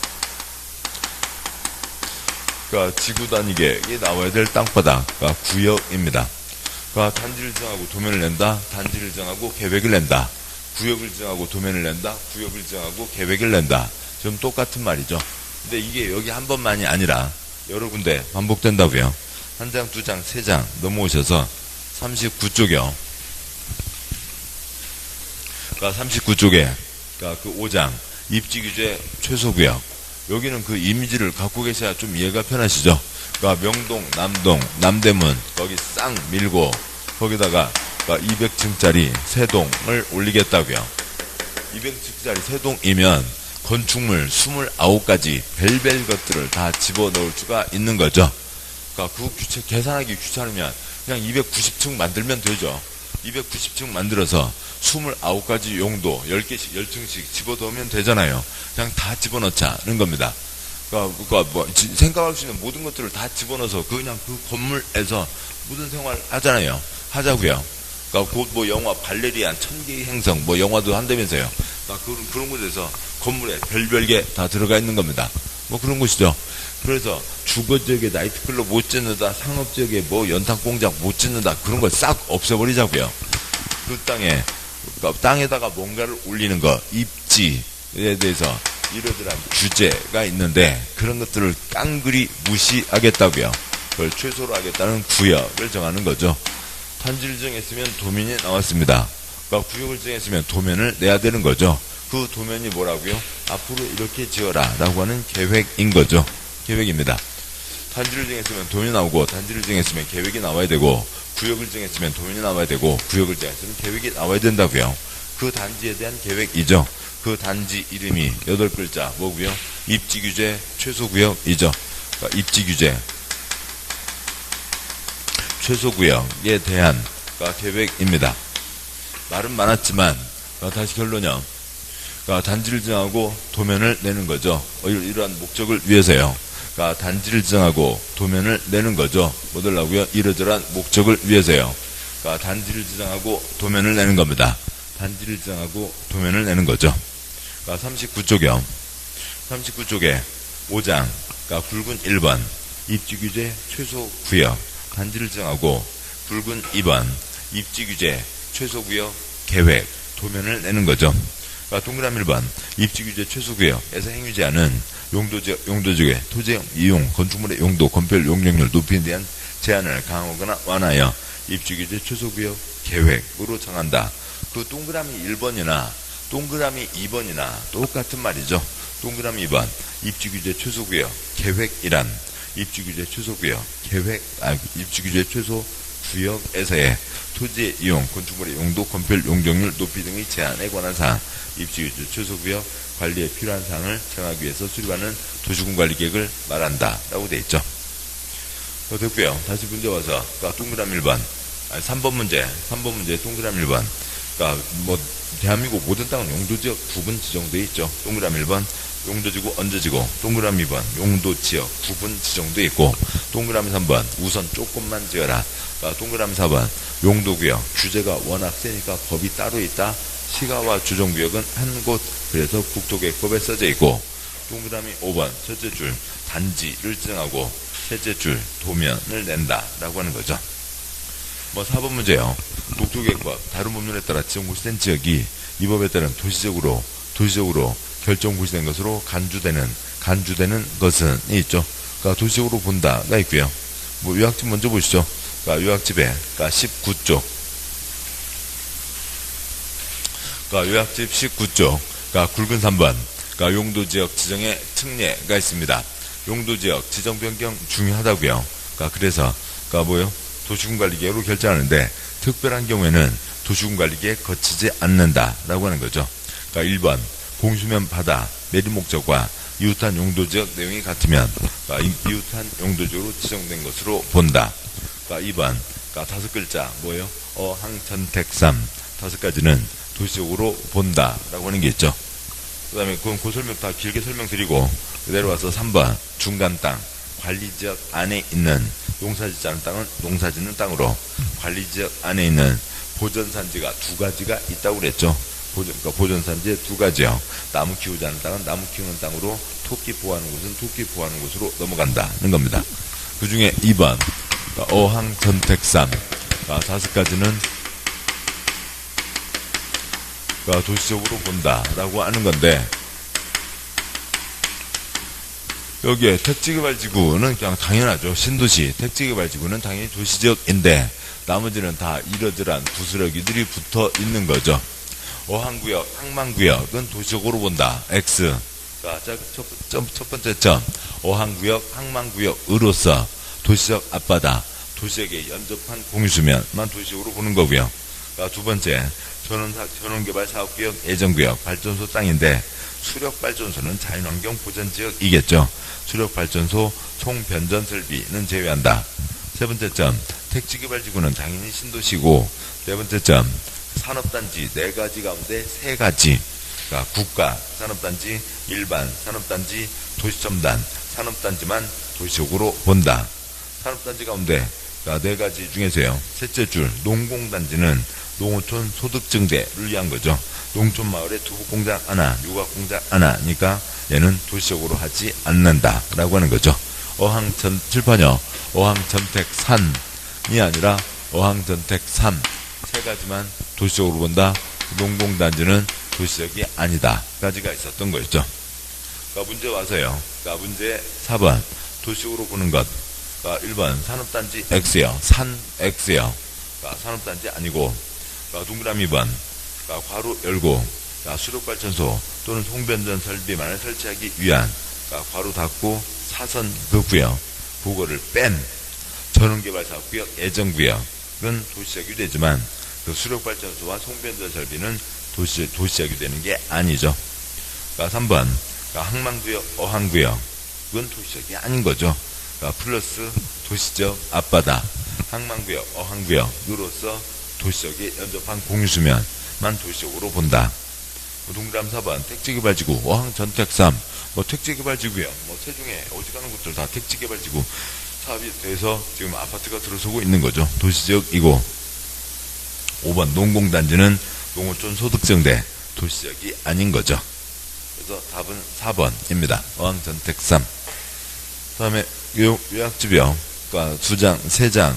그러니까 지구 단위 계획이 나와야 될 땅바닥. 그러니까 구역입니다. 그러니까 단지를 정하고 도면을 낸다. 단지를 정하고 계획을 낸다. 구역을 정하고 도면을 낸다. 구역을 정하고 계획을 낸다. 좀 똑같은 말이죠. 근데 이게 여기 한 번만이 아니라 여러 군데 반복된다고요. 한 장, 두 장, 세 장 넘어오셔서 39쪽이요. 그러니까 39쪽에 그러니까 그 5장 입지규제 최소구역. 여기는 그 이미지를 갖고 계셔야 좀 이해가 편하시죠. 그러니까 명동, 남동, 남대문 거기 싹 밀고 거기다가 200층짜리 세 동을 올리겠다고요. 200층짜리 세 동이면 건축물 29가지 별별 것들을 다 집어넣을 수가 있는 거죠. 그러니까 그 계산하기 귀찮으면 그냥 290층 만들면 되죠. 290층 만들어서 29가지 용도 10개씩 10층씩 집어넣으면 되잖아요. 그냥 다 집어넣자는 겁니다. 그러니까 뭐 생각할 수 있는 모든 것들을 다 집어넣어서 그냥 그 건물에서 모든 생활 하잖아요. 하자고요. 그러니까 곧 뭐 영화 발레리안 1000개의 행성 뭐 영화도 한다면서요. 그러니까 그런 곳에서 건물에 별별게 다 들어가 있는 겁니다. 뭐 그런 곳이죠. 그래서 주거지역에 나이트클럽 못 짓는다, 상업지역에 뭐 연탄공장 못 짓는다, 그런 걸 싹 없애버리자고요. 그 땅에, 그러니까 땅에다가 뭔가를 올리는 거, 입지에 대해서 이러저러한 규제가 있는데 그런 것들을 깡그리 무시하겠다고요. 그걸 최소로 하겠다는 구역을 정하는 거죠. 단지를 정했으면 도면이 나왔습니다. 그러니까 구역을 정했으면 도면을 내야 되는 거죠. 그 도면이 뭐라고요? 앞으로 이렇게 지어라 라고 하는 계획인 거죠. 계획입니다. 단지를 정했으면 도면이 나오고, 단지를 정했으면 계획이 나와야 되고, 구역을 정했으면 도면이 나와야 되고, 구역을 정했으면 계획이 나와야 된다고요. 그 단지에 대한 계획이죠. 그 단지 이름이 8글자 뭐고요? 입지규제 최소구역이죠. 그러니까 입지규제 최소구역에 대한 계획입니다. 말은 많았지만 다시 결론요. 단지를 정하고 도면을 내는 거죠. 이러한 목적을 위해서요. 단지를 정하고 도면을 내는 거죠. 뭐 되려고요? 이러저러한 목적을 위해서요. 단지를 정하고 도면을 내는 겁니다. 단지를 정하고 도면을 내는 거죠. 39쪽이요. 39쪽에 5장 굵은 1번 입지규제 최소구역 단지를 정하고 굵은 2번 입지규제 최소구역 계획 도면을 내는 거죠. 동그라미 1번 입지규제 최소구역에서 행위제한은 용도지역의 토지형 이용 건축물의 용도 건폐율 용적률 높이에 대한 제한을 강화하거나 완화하여 입지규제 최소구역 계획으로 정한다. 그 동그라미 1번이나 동그라미 2번이나 똑같은 말이죠. 동그라미 2번 입지규제 최소구역 계획이란 입지규제 최소구역 계획 입지규제 최소구역에서의 토지의 이용 건축물의 용도 건폐율 용적률 높이 등의 제한에 관한 사항 입지규제 최소구역 관리에 필요한 사항을 정하기 위해서 수립하는 도시군관리계획을 말한다 라고 되어 있죠. 됐고요. 다시 문제 와서 동그라미 1번 3번 문제 동그라미 1번 뭐 대한민국 모든 땅은 용도지역 구분 지정되어 있죠. 동그라미 1번 용도지구 얹어지고 동그라미 2번 용도지역 구분 지정되어 있고 동그라미 3번 우선 조금만 지어라. 동그라미 4번 용도구역 규제가 워낙 세니까 법이 따로 있다. 시가와 주정구역은 한 곳 그래서 국토계획법에 써져 있고 동그라미 5번 첫째 줄 단지를 정하고 셋째 줄 도면을 낸다 라고 하는 거죠. 뭐 4번 문제요. 국토계획법 다른 법률에 따라 지정고시된 지역이 이 법에 따른 도시적으로 결정고시된 것으로 간주되는 것은 있죠. 그러니까 도시적으로 본다가 있고요. 뭐 요약집 먼저 보시죠. 요약집에 19쪽 요약집 19쪽 굵은 3번 용도지역 지정의 특례가 있습니다. 용도지역 지정 변경 중요하다고요. 그래서 뭐요? 도시군관리계획으로 결정하는데 특별한 경우에는 도시군관리계획 거치지 않는다라고 하는 거죠. 1번 공수면 바다 매립 목적과 이웃한 용도지역 내용이 같으면 이웃한 용도지역으로 지정된 것으로 본다. 2번. 다섯 글자, 뭐예요? 어항전택삼. 다섯 가지는 도시적으로 본다. 라고 하는 게 있죠. 그 다음에 그 설명 다 길게 설명드리고, 내려와서 3번. 중간 땅. 관리지역 안에 있는, 농사짓지 않은 땅은 농사짓는 땅으로, 관리지역 안에 있는 보전산지가 두 가지가 있다고 그랬죠. 보전산지에 두 가지요. 나무 키우지 않은 땅은 나무 키우는 땅으로, 토끼 보호하는 곳은 토끼 보호하는 곳으로 넘어간다는 겁니다. 그 중에 2번. 어항전택삼. 다섯 가지는 도시적으로 본다라고 하는 건데, 여기에 택지개발지구는 그냥 당연하죠. 신도시. 택지개발지구는 당연히 도시지역인데, 나머지는 다 이러저러한 부스러기들이 붙어 있는 거죠. 어항구역, 항만구역은 도시적으로 본다. X. 첫 번째 점. 어항구역, 항만구역으로서 도시적 앞바다, 도시역에 연접한 공유수면만 도시적으로 보는 거고요. 두 번째, 전원개발사업구역, 예정구역, 발전소 땅인데, 수력발전소는 자연환경 보전지역이겠죠. 수력발전소, 송변전 설비는 제외한다. 세 번째 점, 택지개발지구는 당연히 신도시고, 네 번째 점, 산업단지 네 가지 가운데 세 가지. 국가, 산업단지, 일반, 산업단지, 도시첨단, 산업단지만 도시적으로 본다. 산업단지 가운데 네 가지 중에서요. 셋째 줄, 농공단지는 농어촌 소득증대를 위한 거죠. 농촌마을에 두부공장 하나, 유각공장 하나니까 얘는 도시적으로 하지 않는다라고 하는 거죠. 칠판요. 어항전택산이 아니라 어항전택삼. 세 가지만 도시적으로 본다. 농공단지는 도시적이 아니다. 까지가 있었던 거였죠. 문제 와서요. 문제 4번. 도시적으로 보는 것. 1번 산업단지 X요. 산 X요. 산업단지 아니고, 동그라미 2번. 괄호 열고, 수력발전소 또는 송변전 설비만을 설치하기 위한, 괄호 닫고 사선 긋고요. 그거를 뺀 전원개발사업구역, 예정구역은 도시적이 되지만, 그 수력발전소와 송변전 설비는 도시적이 되는 게 아니죠. 3번. 항만구역, 어항구역은 도시적이 아닌 거죠. 플러스 도시적 앞바다, 항만구역, 어항구역으로서 도시적에 연접한 공유수면만 도시적으로 본다. 동그라미 4번. 택지개발지구, 어항전택삼, 택지개발지구요. 세종에 어지간한 곳들 다 택지개발지구 사업이 돼서 지금 아파트가 들어서고 있는 거죠. 도시적이고. 5번. 농공단지는 농어촌 소득증대, 도시적이 아닌 거죠. 그래서 답은 4번입니다. 어항전택삼. 그 다음에 요약집이요. 2장, 3장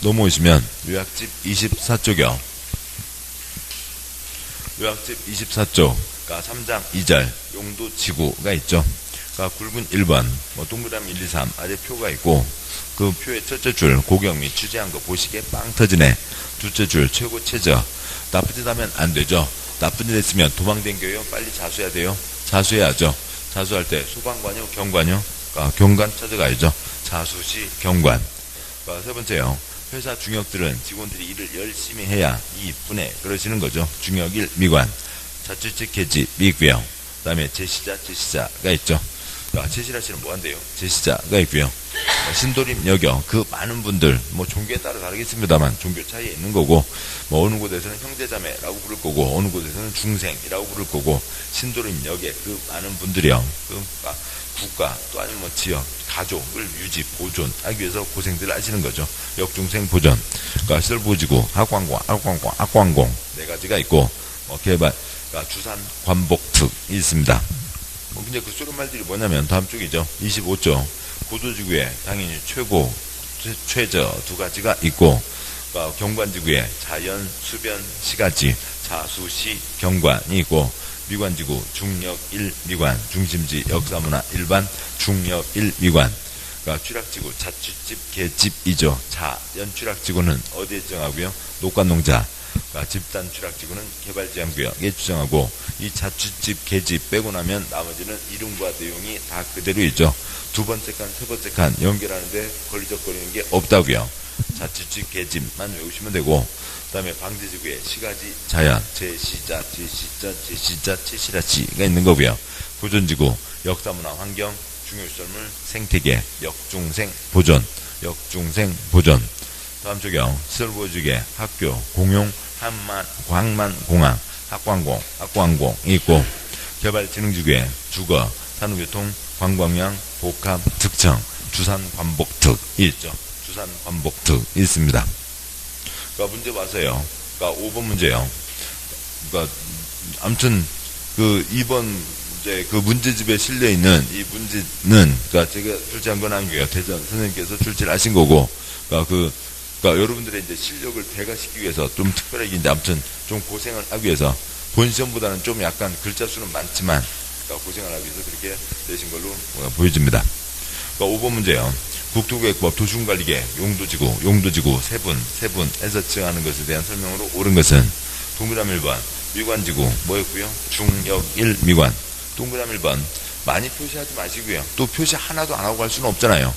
넘어오시면 요약집 24쪽이요. 요약집 24쪽. 3장 2절 용도지구가 있죠. 굵은 1번, 동그라미 1, 2, 3 아래 표가 있고, 그 표의 첫째 줄 고경 및 취재한 거 보시기에 빵 터지네. 둘째 줄 최고 최저. 나쁜 짓 하면 안 되죠. 나쁜 짓 했으면 도망댕겨요. 빨리 자수해야 돼요. 자수해야죠. 자수할 때 소방관요, 경관요. 경관 찾아가야죠. 자수시 경관. 세 번째요. 회사 중역들은 직원들이 일을 열심히 해야 이익분해 그러시는 거죠. 중역일 미관. 자취직 개지 미구요. 그 다음에 제시자가 있죠. 제시라 씨는 뭐 한대요? 제시자가 있고요. 신도림 여경 그 많은 분들 종교에 따라 다르겠습니다만 종교 차이에 있는 거고, 어느 곳에서는 형제자매라고 부를 거고, 어느 곳에서는 중생이라고 부를 거고, 신도림 여객 그 많은 분들이요. 국가 또 아니면 지역 가족을 유지 보존하기 위해서 고생들을 하시는 거죠. 역중생 보존. 시설보지구 학관공 네 가지가 있고, 개발 주산 관복특이 있습니다. 근데 그 쏘련말들이 뭐냐면 다음 쪽이죠. 25쪽. 고도지구에 당연히 최고, 최저 두 가지가 있고, 경관지구에 자연, 수변, 시가지, 자수시, 경관이 있고, 미관지구, 중역 1 미관, 중심지, 역사문화 일반, 중역 1 미관. 취락지구, 자취집, 개집이죠. 자연 취락지구는 어디에 지정하고요? 녹관농자. 집단 취락지구는 개발제한구역에 지정하고, 이 자취집, 개집 빼고 나면 나머지는 이름과 내용이 다 그대로 있죠. 두 번째 칸, 세 번째 칸 연결하는데 걸리적거리는 게 없다고요. 자취집, 개집만 외우시면 되고, 그 다음에 방제지구에 시가지, 자연, 제시자, 채시라치가 있는 거고요. 보존지구, 역사문화, 환경, 중요시설물 생태계, 역중생 보존, 역중생 보존. 다음 쪽이요. 시설 보여주기, 학교, 공용, 광만, 공항, 학광공이 있고, 개발진흥지구에 주거, 산업교통, 관광량, 복합, 특청, 주산관복특이 있죠. 주산관복특이 있습니다. 그러니까 문제 봐서요. 그러니까 5번 문제요. 그러니까 아무튼 그 2번 문제 그 문제집에 실려 있는 이 문제는 그러니까 제가 출제한 건 아니고요. 대전 선생님께서 출제를 하신 거고, 그러니까 여러분들의 이제 실력을 배가시키기 위해서 좀 특별하게 이제 아무튼 좀 고생을 하기 위해서 본 시험보다는 좀 약간 글자 수는 많지만 그러니까 고생을 하기 위해서 그렇게 되신 걸로 보여집니다. 그러니까 5번 문제요. 국토계획법 도시군관리계 용도지구 세분에서 지정하는 것에 대한 설명으로 옳은 것은 동그라미 1번 미관지구 뭐였고요? 중역 1 미관. 동그라미 1번 많이 표시하지 마시고요. 또 표시 하나도 안 하고 갈 수는 없잖아요.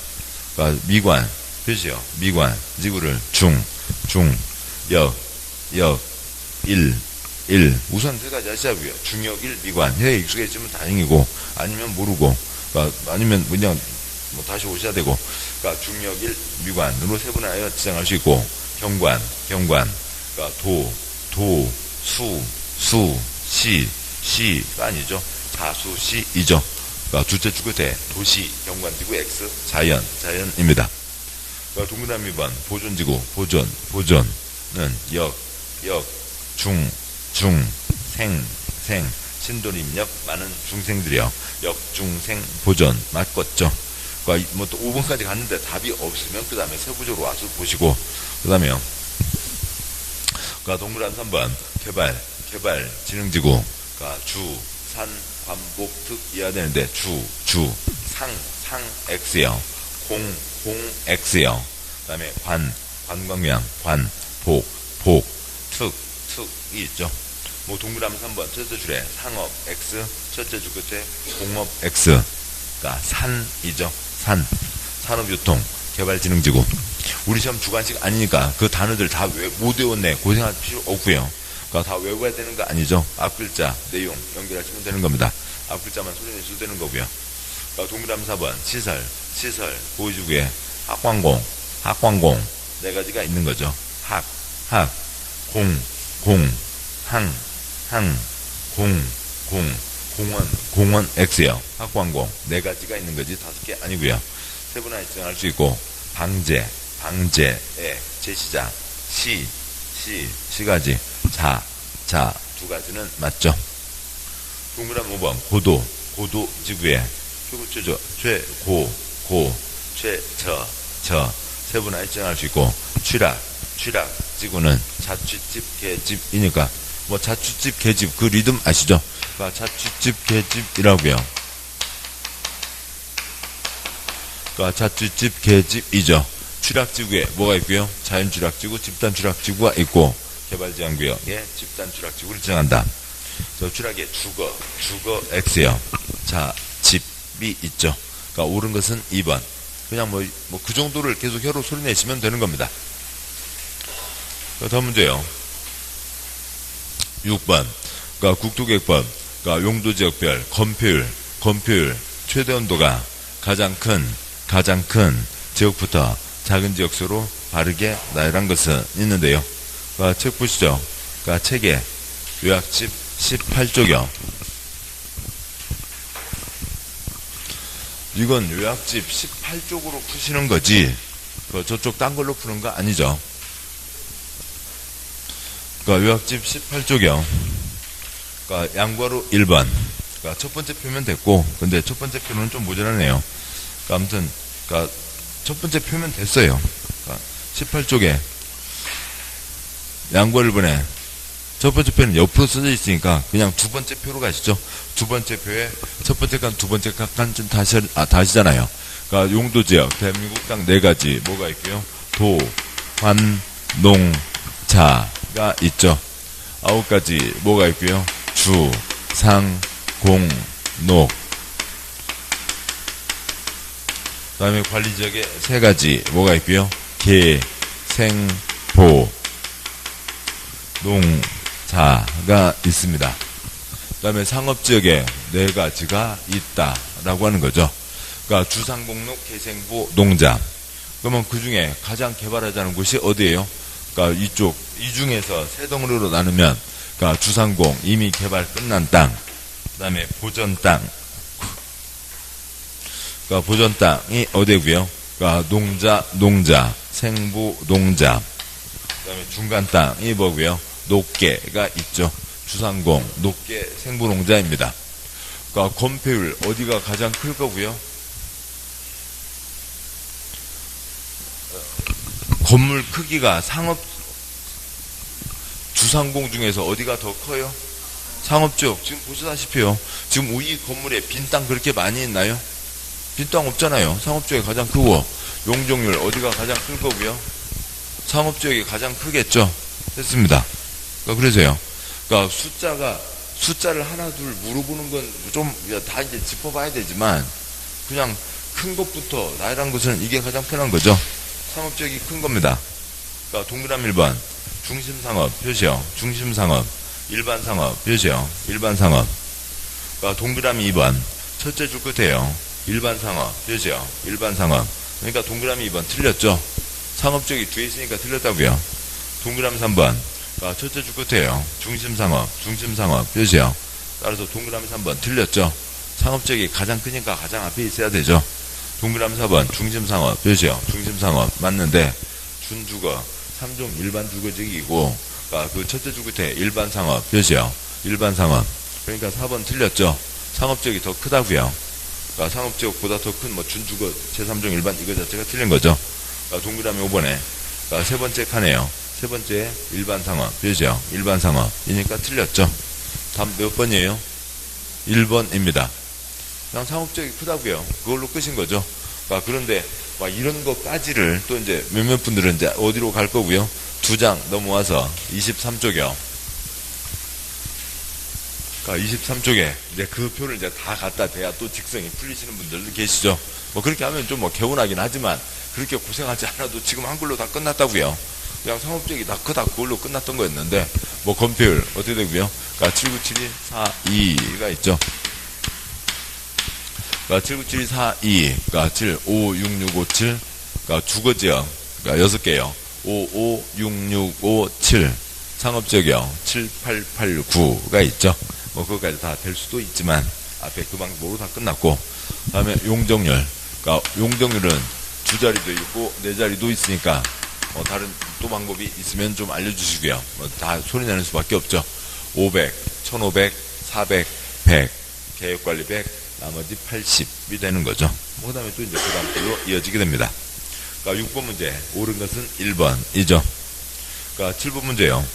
그러니까 미관 표시요. 미관 지구를 역 1 우선 세 가지 하시자고요. 중역 1 미관 해 익숙해지면 다행이고 아니면 모르고 그러니까 아니면 그냥 뭐 다시 오셔야 되고 그러니까 중역 1 미관으로 세분화하여 지정할 수 있고 경관 그러니까 시가 아니죠. 다수시이죠. 그러니까 둘째 주 끝에 도시 경관지구 X 자연입니다. 그러니까 동그라미 2번 보존지구 보존은 역 생 신도림역 많은 중생들이요. 역중생 보존 맞겠죠. 그러니까 뭐 또 5번까지 갔는데 답이 없으면 그 다음에 세부적으로 와서 보시고 그 다음에요. 그러니까 동그라미 3번 개발 진흥지구 그러니까 산 관복특 이해야 되는데 상 X요. 공 X요. 그 다음에 관광명 복 특이 있죠. 뭐 동그라미 3번 첫째 줄에 상업 X 첫째 줄 끝에 공업 X 그러니까 산이죠. 산업교통 개발진흥지구 우리 시험 주관식 아니니까 그 단어들 다 못 외웠네. 고생할 필요 없고요. 그러니까 다 외워야 되는 거 아니죠. 앞글자 내용 연결하시면 되는 겁니다. 앞글자만 소리내셔도 되는 거고요. 그러니까 동그라미 4번 시설 보여주기에 학광공 네 가지가 있는 거죠. 공원 X요. 학광공 네 가지가 있는 거지 5개 아니고요. 세분화에 지정할 수 있고 방제의 제시자 시가지 자 두 가지는 맞죠. 동그라미 5번 고도 지구에 최고초죠. 최저 세분화에 지정할 수 있고 취락 지구는 자취집 계집이니까 뭐 자취집 계집 그 리듬 아시죠? 그러니까 자취집 계집이라고요. 그러니까 자취집 계집이죠. 취락지구에 뭐가 있고요? 자연취락지구, 집단취락지구가 있고 개발제한구역에 집단취락지구를 지정한다. 그래서 취락에 주거 X요. 자, 집이 있죠. 그러니까 옳은 것은 2번. 그냥 뭐 그 정도를 계속 혀로 소리 내시면 되는 겁니다. 다음 문제요. 6번. 그러니까 국토계획법, 그러니까 용도지역별 건폐율 최대 온도가 가장 큰 지역부터 작은 지역수로 바르게 나열한 것은 있는데요. 그러니까 책 보시죠. 그러니까 책에 요약집 18쪽이요. 이건 요약집 18쪽으로 푸시는 거지 저쪽 딴 걸로 푸는 거 아니죠. 그러니까 요약집 18쪽이요. 그러니까 양괄호 1번. 그러니까 첫 번째 표면 됐고, 근데 첫 번째 표는 좀 모자라네요. 그러니까 아무튼, 그러니까 첫 번째 표면 됐어요. 그러니까 18쪽에 양괄호 1번에 첫 번째 표는 옆으로 써져 있으니까 그냥 두 번째 표로 가시죠. 두 번째 표에 첫 번째 칸, 두 번째 칸 좀 다시잖아요. 그러니까 용도지역, 대한민국 딱 4가지 뭐가 있고요. 도, 환, 농, 자가 있죠. 9가지 뭐가 있고요. 주, 상, 공, 녹. 그 다음에 관리지역에 3가지 뭐가 있고요. 개, 생, 보, 농, 자가 있습니다. 그 다음에 상업지역에 4가지가 있다라고 하는 거죠. 그러니까 주상공록, 개생부, 농자. 그러면 그 중에 가장 개발하자는 곳이 어디예요? 그러니까 이 중에서 세 덩어리로 나누면, 그러니까 주상공, 이미 개발 끝난 땅, 그 다음에 보전 땅. 그러니까 보전 땅이 어디고요? 그러니까 농자, 생부, 농자. 그 다음에 중간 땅이 뭐고요? 녹계가 있죠. 주상공, 녹계, 생부, 농자입니다. 그러니까 건폐율 어디가 가장 클 거고요? 건물 크기가 주상공 중에서 어디가 더 커요? 상업지역. 지금 보시다시피요. 지금 우리 건물에 빈 땅 그렇게 많이 있나요? 빈 땅 없잖아요. 상업지역이 가장 크고, 용적률 어디가 가장 클 거고요? 상업지역이 가장 크겠죠? 됐습니다. 그러니까 그래서요. 그러니까 숫자를 하나 둘 물어보는 건 좀 다 이제 짚어봐야 되지만, 그냥 큰 것부터 나열한 것은 이게 가장 편한 거죠. 상업지역이 큰 겁니다. 그러니까 동그라미 1번, 중심상업, 표시요. 중심상업, 일반상업, 표시요. 일반상업. 그러니까 동그라미 2번, 첫째 줄 끝에요. 일반상업, 표시요. 일반상업. 그러니까 동그라미 2번 틀렸죠. 상업지역이 뒤에 있으니까 틀렸다고요. 동그라미 3번, 그러니까 첫째 줄 끝에요. 중심상업, 표시요. 따라서 동그라미 3번 틀렸죠. 상업지역이 가장 크니까 가장 앞에 있어야 되죠. 동그라미 4번, 중심상업, 표시요. 중심상업 맞는데, 준주거, 3종 일반 주거지이고, 그러니까 그 첫째 줄 끝에 일반상업, 표시요. 일반상업. 그러니까 4번 틀렸죠. 상업지역이 더 크다고요. 그러니까 상업지역보다 더 큰 준주거 제3종 일반 이거 자체가 틀린 거죠. 그러니까 동그라미 5번에 그러니까 세 번째 칸에요. 세 번째 일반상업, 표시요. 일반상업이니까 틀렸죠. 다음 몇 번이에요? 1번입니다. 그냥 상업지역이 크다고요. 그걸로 끝인 거죠. 그런데 막 이런 것까지를 또 이제 몇몇 분들은 이제 어디로 갈 거고요? 2장 넘어와서 23쪽이요. 그러니까 23쪽에 이제 그 표를 이제 다 갖다 대야 또 직성이 풀리시는 분들도 계시죠. 그렇게 하면 좀 개운하긴 하지만 그렇게 고생하지 않아도 지금 한글로 다 끝났다고요. 그냥 상업적이 다 크다 그걸로 끝났던 거였는데 건폐율 어떻게 되고요? 그러니까 797242가 있죠. 그러니까 797242, 그러니까 756657, 그러니까 주거지역, 그러니까 6개요. 556657, 상업지역이요. 7889가 있죠. 그거까지 다 될 수도 있지만, 앞에 그 방법으로 다 끝났고, 그 다음에 용적률. 그러니까 용적률은 2자리도 있고, 4자리도 있으니까, 다른 또 방법이 있으면 좀 알려주시고요. 다 소리 내는 수밖에 없죠. 500, 1500, 400, 100, 계획관리 100, 나머지 80이 되는 거죠. 그 다음에 또 이제 그 다음 걸로 이어지게 됩니다. 그러니까 6번 문제, 옳은 것은 1번이죠. 그러니까 7번 문제요.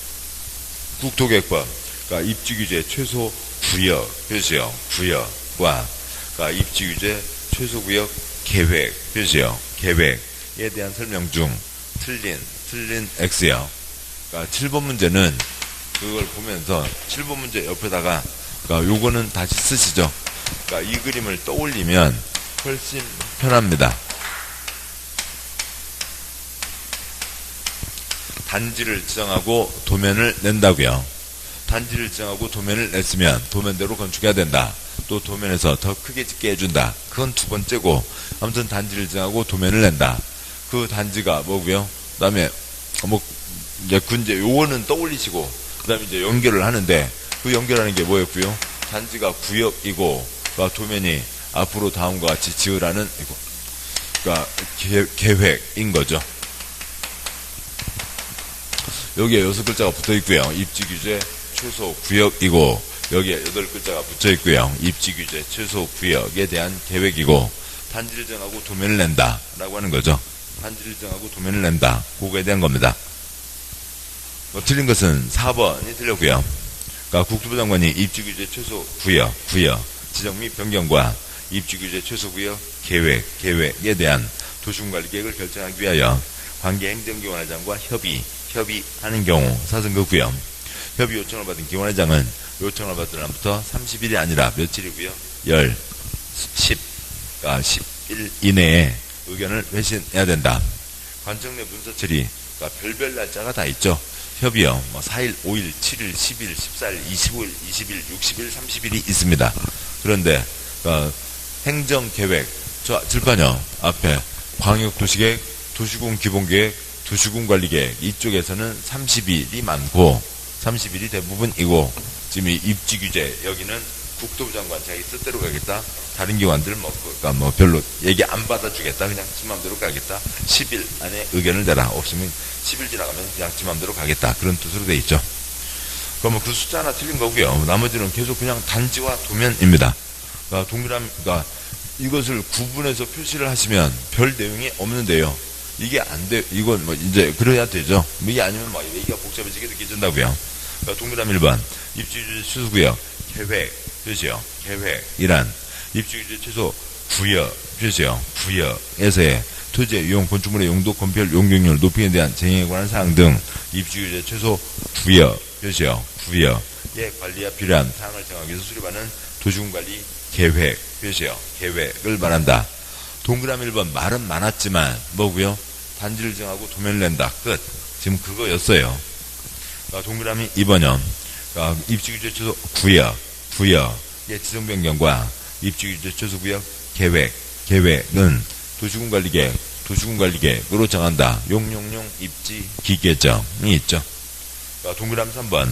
국토계획법. 그러니까 입지규제 최소 구역, 표시요. 구역과, 그러니까 입지규제 최소 구역 계획, 표시요. 계획에 대한 설명 중 틀린 X요. 그러니까 7번 문제는 그걸 보면서 7번 문제 옆에다가, 그러니까 요거는 다시 쓰시죠. 그러니까 이 그림을 떠올리면 훨씬 편합니다. 단지를 지정하고 도면을 낸다고요. 단지를 지정하고 도면을 냈으면 도면대로 건축해야 된다. 또 도면에서 더 크게 짓게 해준다. 그건 두 번째고, 아무튼 단지를 지정하고 도면을 낸다. 그 단지가 뭐고요? 그 다음에 이제 군제 요거는 떠올리시고, 그 다음에 이제 연결을 하는데, 그 연결하는 게 뭐였고요? 단지가 구역이고, 그러니까 도면이 앞으로 다음과 같이 지으라는 이거, 그러니까 계획인 거죠. 여기에 6글자가 붙어 있고요. 입지규제 최소 구역이고, 여기에 8글자가 붙어 있고요. 입지규제 최소 구역에 대한 계획이고, 단지를 정하고 도면을 낸다 라고 하는 거죠. 단지를 정하고 도면을 낸다. 그거에 대한 겁니다. 틀린 것은 4번이 틀렸고요. 그러니까 국토부 장관이 입지규제 최소 구역 지정 및 변경과 입지규제 최소 구역 계획에 대한 도시군관리 계획을 결정하기 위하여 관계 행정기관회장과 협의하는 경우 사선거고요. 협의 요청을 받은 기관회장은 요청을 받은 날부터 30일이 아니라 며칠이고요. 10일 이내에 의견을 회신해야 된다. 관청 내 문서 처리, 그러니까 별별 날짜가 다 있죠. 협의요. 4일, 5일, 7일, 10일, 14일, 25일, 20일, 60일, 30일이 있습니다. 그런데 행정계획, 자, 칠판요. 앞에 광역도시계획, 도시군 기본계획, 도시군 관리계획 이쪽에서는 30일이 많고 30일이 대부분이고 지금 이 입지규제 여기는 국토부 장관 자기 뜻대로 가겠다. 다른 기관들 뭐 별로 얘기 안 받아주겠다. 그냥 지 맘대로 가겠다. 10일 안에 의견을 내라. 없으면 10일 지나가면 그냥 지 맘대로 가겠다. 그런 뜻으로 돼 있죠. 그러면 그 숫자 하나 틀린 거고요. 나머지는 계속 그냥 단지와 도면입니다. 그러니까 그러니까 이것을 구분해서 표시를 하시면 별 내용이 없는데요. 이게 안 돼. 이건 뭐 이제 그래야 되죠. 뭐 이게 아니면 뭐 얘기가 복잡해지게 느껴진다고요. 그러니까 동그라미 1번 입지규제 취소구역 계획 표시요. 계획이란 입지규제 취소 구역 표시요. 구역에서의 토지의 이용 건축물의 용도 건폐율 용적률 높이에 대한 쟁의에 관한 사항 등 입지규제 취소 구역 표시요. 구역의 관리에 필요한 사항을 정하기 위해서 수립하는 도시군 관리 계획 표시요. 계획을 말한다. 동그라미 1번 말은 많았지만 뭐고요? 단지를 정하고 도면을 낸다. 끝. 지금 그거였어요. 동그라미 2번요. 입지규제 취소 구역의 지정 변경과 입지규제 취소 구역 계획은 도시군 관리계획으로 정한다. 용용용 입지 기계정이 있죠. 동그라미 3번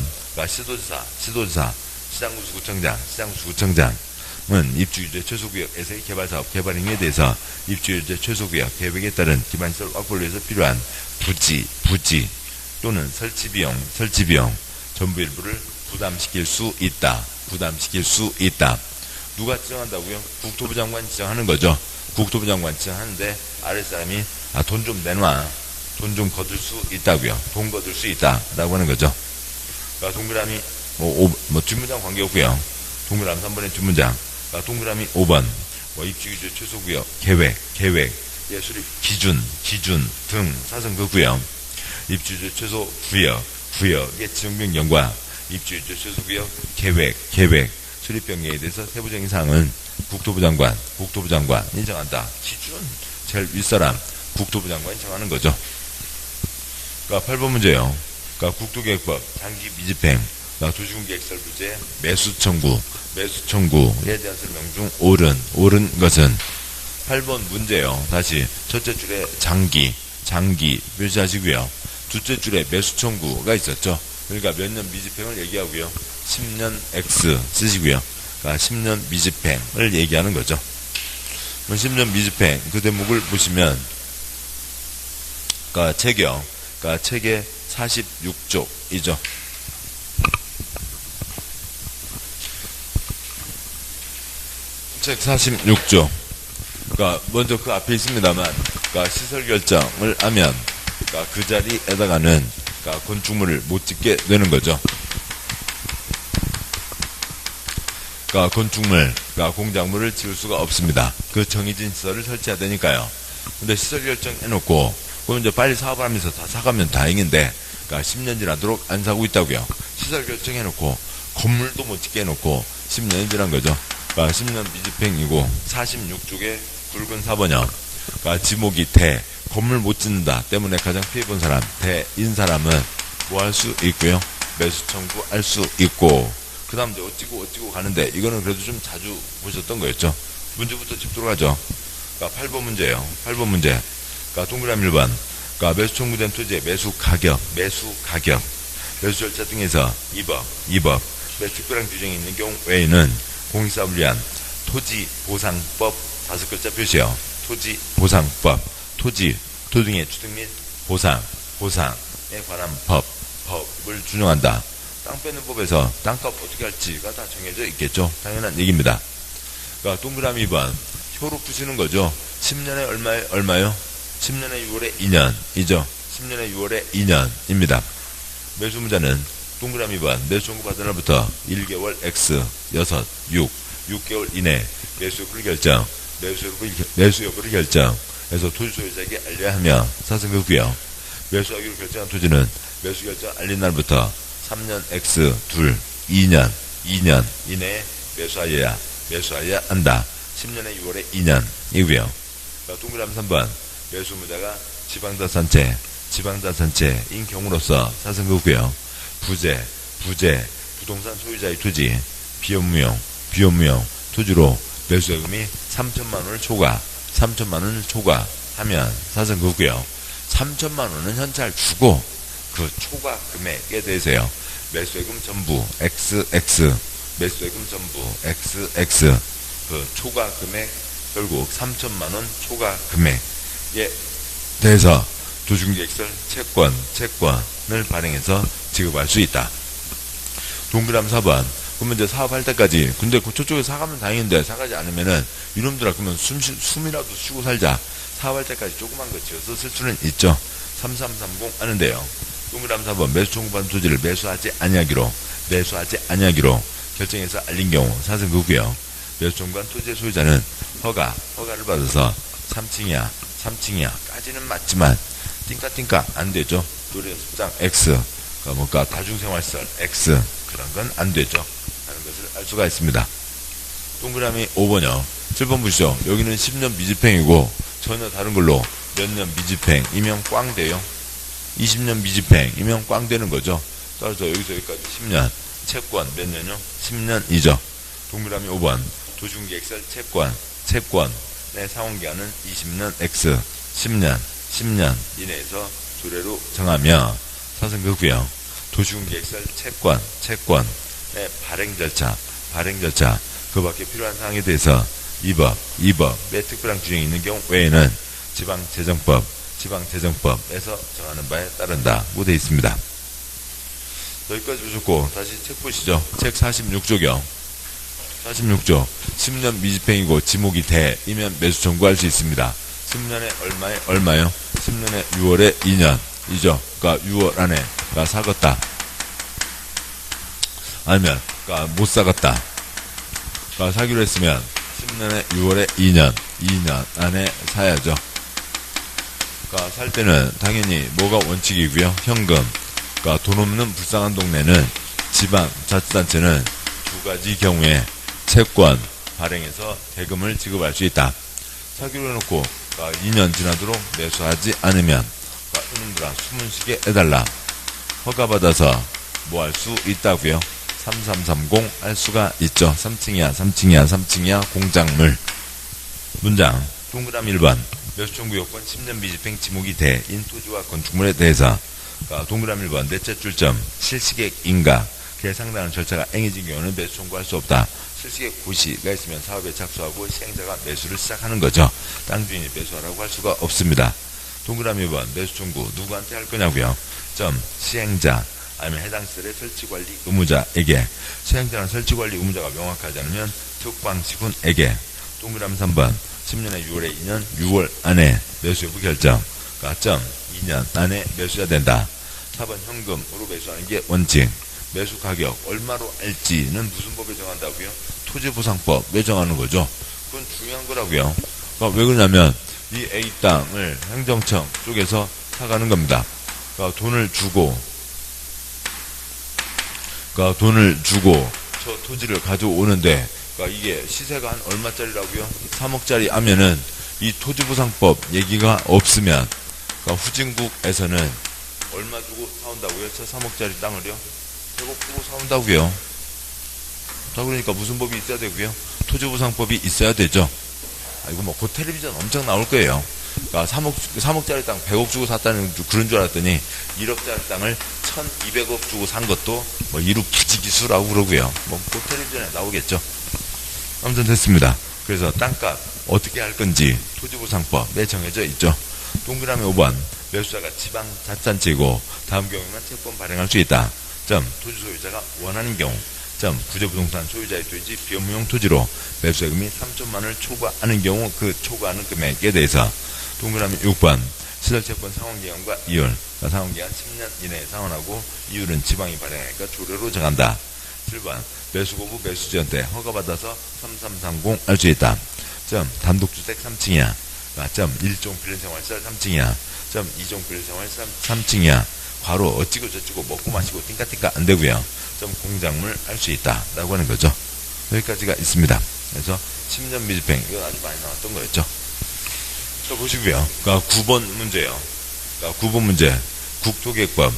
시도지사 시장구청장은 입주규제 최소구역에서의 개발사업 개발 행위에 대해서 입주규제 최소구역 계획에 따른 기반시설 확보를 위해서 필요한 부지 또는 설치비용 전부 일부를 부담시킬 수 있다. 누가 지정한다고요? 국토부 장관이 지정하는 거죠. 국토부 장관이 지정하는데 아랫사람이 돈 좀 내놔. 돈 좀 거둘 수 있다고요. 돈 거둘 수 있다라고 하는 거죠. 동그라미 뒷문장 관계없고요. 동그라미 3번의 뒷문장. 동그라미 5번 입지규제 최소구역 계획 예수립 기준 등 사선 그 구역 입지규제 최소 구역의 지정 변경과 입지규제 최소구역 계획 수립 변경에 대해서 세부적인 사항은 국토부 장관이 정한다. 기준 제일 윗사람 국토부 장관이 정하는 거죠. 8번 문제요. 국토계획법 장기 미집행 도시군 계획설 부재 매수 청구에 대한 설명 중 옳은 것은 8번 문제요. 다시 첫째 줄에 장기 표시하시고요. 둘째 줄에 매수 청구가 있었죠. 그러니까 몇 년 미집행을 얘기하고요. 10년 X 쓰시고요. 10년 미집행을 얘기하는 거죠. 10년 미집행 그 대목을 보시면 책의 46쪽이죠. 책 46조. 먼저 그 앞에 있습니다만, 시설 결정을 하면, 그 자리에다가는, 건축물을 못 짓게 되는 거죠. 건축물, 공작물을 지을 수가 없습니다. 그 정해진 시설을 설치해야 되니까요. 근데 시설 결정 해놓고, 그럼 이제 빨리 사업을 하면서 다 사가면 다행인데, 10년 지나도록 안 사고 있다고요. 시설 결정해놓고, 건물도 못 짓게 해놓고, 10년이 지난 거죠. 10년 미집행이고 46쪽에 굵은 4번형 지목이 대 건물 못 짓는다 때문에 가장 피해본 사람 대인 사람은 뭐 할 수 있고요. 매수 청구할 수 있고 그 다음 이제 어찌고 가는데 이거는 그래도 좀 자주 보셨던 거였죠. 문제부터 짚도록 하죠. 8번 문제예요. 8번 문제 동그라미 1번 매수 청구된 토지의 매수 가격 매수 절차 등에서 2법 특별한 규정이 있는 경우 외에는 공익사업을 위한 토지보상법 5글자 표시요. 토지보상법 토등의 취득 및 보상에 관한 법을 준용한다. 땅 뺏는 법에서 땅값 어떻게 할지가 다 정해져 있겠죠. 당연한 얘기입니다. 동그라미 2번 효로 푸시는 거죠. 10년에 얼마요? 10년에 6월에 2년이죠. 10년에 6월에 2년입니다. 매수문자는 동그라미 2번 매수 청구 받은 날부터 1개월 X 6개월 이내 매수 여부를 결정해서 토지 소유자에게 알려야 하며 사승급고요. 매수하기로 결정한 토지는 매수 결정 알린 날부터 3년 X 2년 이내에 매수하여야 한다. 10년에 6월에 2년이고요. 동그라미 3번 매수무자가 지방자산체인 경우로서 사승급고요. 부재, 부동산 소유자의 토지, 비업무용 토지로 매수자금이 3천만 원을 초과 3천만 원을 초과하면 사선 그고요. 3천만 원은 현찰 주고 그 초과 금액에 대해서요. 매수예금 전부 XX, 매수예금 전부 XX, 그 초과 금액 결국 3천만 원 초과 금액에 대해서 도중계획설 채권을 발행해서 지급할 수 있다. 동그라미 4번. 그러면 이제 사업할 때까지, 근데 저쪽에 사가면 다행인데 사가지 않으면은 이놈들아 그러면 숨이라도 쉬고 살자. 사업할 때까지 조그만 거 지어서 쓸 수는 있죠. 3330 하는데요. 동그라미 4번. 매수 청구받은 토지를 매수하지 아니하기로 결정해서 알린 경우 사선 그고요. 매수 청구한 토지의 소유자는 허가를 받아서 3층이야 까지는 맞지만 띵까 안 되죠. 노래 연습장 X, 뭔가 다중생활시설 X, 그런 건 안 되죠 하는 것을 알 수가 있습니다. 동그라미 5번이요. 7번 보시죠. 여기는 10년 미집행이고 전혀 다른 걸로 몇 년 미집행이면 꽝 돼요. 20년 미집행이면 꽝 되는 거죠. 따라서 여기서 여기까지 10년 채권 몇 년요? 10년이죠. 동그라미 5번. 도중계획설 채권의 상환기간은 20년 X, 10년 이내에서 조례로 정하며 사선 그고요. 도중계획설 채권의 발행 절차 그 밖에 필요한 사항에 대해서 2법의 특별한 규정이 있는 경우 외에는 지방재정법에서 정하는 바에 따른다고 되어 있습니다. 여기까지 보셨고 다시 책 보시죠. 책 46조요. 46조 10년 미집행이고 지목이 대이면 매수 청구할 수 있습니다. 10년에 얼마요? 10년에 6월에 2년이죠. 그러니까 6월 안에 사갔다. 아니면 못 사갔다. 사기로 했으면 10년에 6월에 2년 안에 사야죠. 살 때는 당연히 뭐가 원칙이고요. 현금. 돈 없는 불쌍한 동네는 지방자치단체는 두 가지 경우에 채권 발행해서 대금을 지급할 수 있다. 사기로 해놓고 2년 지나도록 매수하지 않으면 이놈들아 숨은쉬게 해달라. 허가받아서 뭐 할 수 있다고요? 3330 할 수가 있죠. 3층이야 공작물. 문장 동그라미 1번. 매수청구 요건 10년 미집행 지목이 대인 토지와 건축물에 대해서 동그라미 1번. 넷째 줄점 실시객 인가 그에 상당한 절차가 eng해진 경우는 매수 청구할 수 없다. 실시객 고시가 있으면 사업에 착수하고 시행자가 매수를 시작하는 거죠. 땅 주인이 매수하라고 할 수가 없습니다. 동그라미 2번. 매수 청구 누구한테 할 거냐고요. 시행자 아니면 해당 시설의 설치관리 의무자에게. 시행자나 설치관리 의무자가 명확하지 않으면 특방지군에게. 동그라미 3번. 10년에 6월에 2년 6월 안에 매수 여부 결정. 2년 안에 매수해야 된다. 4번. 현금으로 매수하는 게 원칙. 매수 가격 얼마로 알지는 무슨 법에 정한다고요? 토지보상법에 정하는 거죠. 그건 중요한 거라고요. 왜 그러냐면 이 A 땅을 행정청 쪽에서 사가는 겁니다. 돈을 주고 저 토지를 가져오는데 이게 시세가 한 얼마짜리라고요? 3억짜리 하면은 이 토지보상법 얘기가 없으면 후진국에서는 얼마 주고 사온다고요? 저 3억짜리 땅을요? 100억 주고 사온다고요. 그러니까 무슨 법이 있어야 되고요? 토지보상법이 있어야 되죠. 이거 곧 텔레비전 엄청 나올 거예요. 3억짜리 땅 100억 주고 샀다는 그런 줄 알았더니 1억짜리 땅을 1200억 주고 산 것도 이루 부지기수라고 그러고요. 곧 텔레비전에 나오겠죠. 아무튼 됐습니다. 그래서 땅값 어떻게 할 건지 토지보상법에 정해져 있죠. 동그라미 5번. 매수자가 지방자치단체이고 다음 경우에만 채권 발행할 수 있다. 토지 소유자가 원하는 경우. 부재부동산 소유자의 토지 비업무용 토지로 매수예금이 3천만 원을 초과하는 경우 그 초과하는 금액에 대해서. 동그라미 6번. 시설채권 상환기간과 이율. 상환기간 10년 이내에 상환하고 이율은 지방이 발행하니까 조례로 정한다. 7번. 매수거부 매수지원대 허가받아서 3330 할 수 있다. 단독주택 3층이야. 1종 필요생활시설 3층이야. 2종 필요생활시설 3층이야. 과로 어찌고 저찌고 먹고 마시고 띵까띵까 안 되고요. 공작물 할 수 있다 라고 하는 거죠. 여기까지가 있습니다. 그래서 10년 미집행 이건 아주 많이 나왔던 거였죠. 보시고요. 9번 문제요. 9번 문제 국토계획법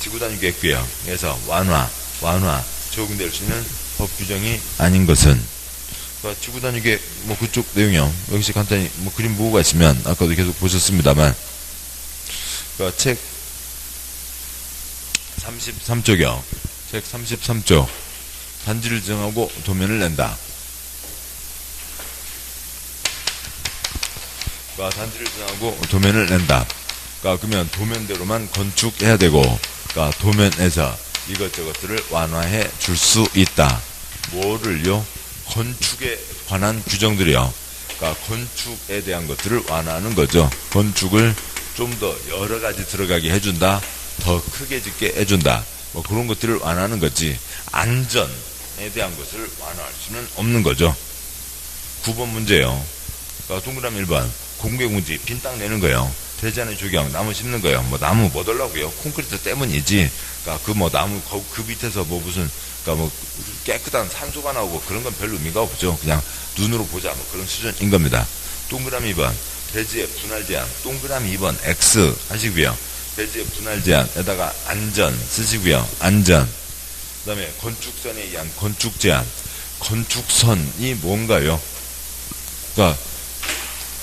지구단위계획구역에서 완화 적용될 수 있는 법 규정이 아닌 것은 그러니까 지구 단위계 뭐 그쪽 내용이요. 여기서 간단히 뭐 그림 보고가 있으면 아까도 계속 보셨습니다만, 그러니까 책 33쪽이요. 책 33쪽 단지를 정하고 도면을 낸다. 그러니까 단지를 정하고 도면을 낸다. 그러니까 그러면 도면대로만 건축해야 되고, 그러니까 도면에서 이것저것들을 완화해 줄 수 있다. 뭐를요? 건축에 관한 규정들이요. 그러니까 건축에 대한 것들을 완화하는 거죠. 건축을 좀 더 여러 가지 들어가게 해준다. 더 크게 짓게 해준다. 뭐 그런 것들을 완화하는 거지. 안전에 대한 것을 완화할 수는 없는 거죠. 9번 문제요. 그러니까 동그라미 1번 공개공지 빈 땅 내는 거예요. 대지하는 조경 나무 심는 거예요. 뭐 나무 뭐 달라고요? 콘크리트 때문이지. 그러니까 그 뭐 나무 그 밑에서 뭐 무슨 그러니까 뭐 깨끗한 산소가 나오고 그런 건 별 의미가 없죠. 그냥 눈으로 보자 뭐 그런 수준인 겁니다. 동그라미 2번 대지의 분할 제한. 동그라미 2번 X 하시고요. 대지의 분할 제한에다가 안전 쓰시고요. 안전. 그 다음에 건축선에 의한 건축 제한. 건축선이 뭔가요? 그러니까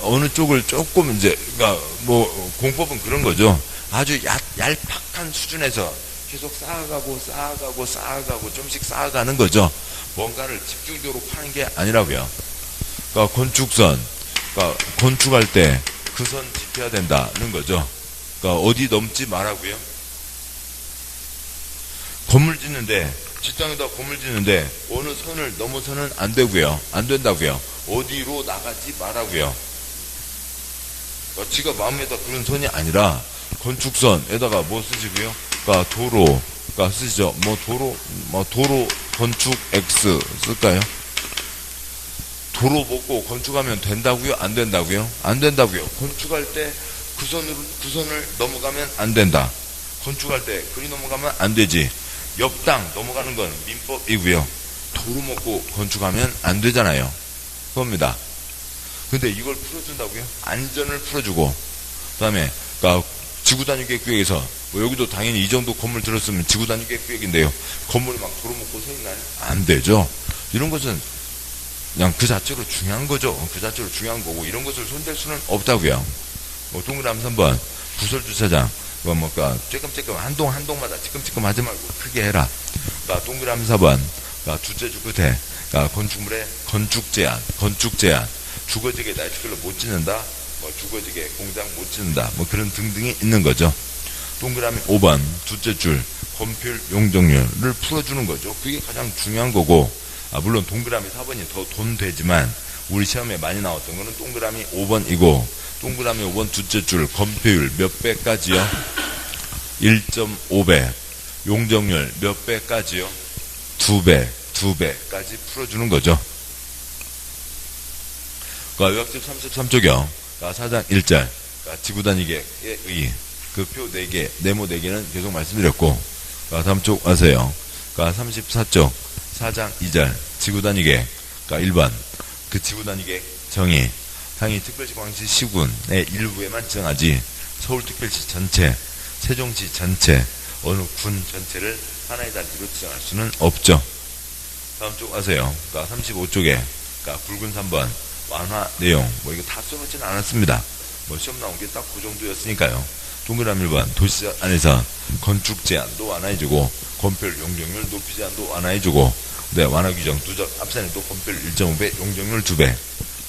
어느 쪽을 조금 이제 그러니까 뭐 공법은 그런 거죠. 아주 얄팍한 수준에서 계속 쌓아가고 좀씩 쌓아가는 거죠. 뭔가를 집중적으로 파는 게 아니라고요. 그러니까 건축선, 그러니까 건축할 때 그 선 지켜야 된다는 거죠. 그러니까 어디 넘지 말라고요. 건물 짓는데 직장에다 건물 짓는데 어느 선을 넘어서는 안 되고요. 안 된다고요. 어디로 나가지 말라고요. 그러니까 지가 마음에다 그런 선이 아니라 건축선에다가 뭐 쓰시고요. 그러니까 도로, 그러니까 쓰시죠. 뭐 도로 건축 X 쓸까요? 도로 먹고 건축하면 된다고요? 안 된다고요? 안 된다고요. 건축할 때 그 선을 넘어가면 안 된다. 건축할 때 그리 넘어가면 안 되지. 옆 땅 넘어가는 건 민법이고요. 도로 먹고 건축하면 안 되잖아요. 그겁니다. 근데 이걸 풀어준다고요? 안전을 풀어주고, 그 다음에 그러니까 지구단위계획구역에서 뭐 여기도 당연히 이 정도 건물 들었으면 지구단위계획구역인데요. 건물이 막 도로 먹고 서 있나요? 안 되죠. 이런 것은 그냥 그 자체로 중요한 거죠. 그 자체로 중요한 거고 이런 것을 손댈 수는 없다고요. 뭐 동그라미 3번 부설주차장 그러니까 쬐끔쬐끔 한 동마다 찌끔찌끔 하지 말고 크게 해라. 그러니까 동그라미 4번 그러니까 주재주 끝에 그러니까 건축물의 건축 제한 주거지게 나이트클럽 못 짓는다. 뭐 주거지게 공장 못 짓는다. 뭐 그런 등등이 있는 거죠. 동그라미 5번 둘째 줄 건폐율 용적률을 풀어주는 거죠. 그게 가장 중요한 거고, 물론 동그라미 4번이 더 돈 되지만 우리 시험에 많이 나왔던 거는 동그라미 5번이고, 동그라미 5번 둘째 줄 건폐율 몇 배까지요? 1.5배. 용적률 몇 배까지요? 2배까지 풀어주는 거죠. 그러니까 요약집 33쪽이요. 그러니까 4장 1절 그러니까 지구단위계에 의 그 표 4개, 네모 4개는 계속 말씀드렸고, 다음 쪽 와서요. 그러니까 34쪽 4장 2절 지구단위계 그러니까 1번 그 지구단위계 정의 당연히 특별시광시 시군의 일부에만 정하지 서울특별시 전체, 세종시 전체, 어느 군 전체를 하나의 단지로 지정할 수는 없죠. 다음 쪽 와서요. 그러니까 35쪽에 그러니까 굵은 3번 완화 내용 뭐 이거 다 써놓지는 않았습니다. 뭐 시험 나온 게 딱 그 정도였으니까요. 동그라미 1번 도시 안에서 건축 제한도 완화해주고 건폐율 용적률 높이 제한도 완화해주고, 네, 완화 규정 누적 앞산에도 건폐율 1.5배 용적률 2배.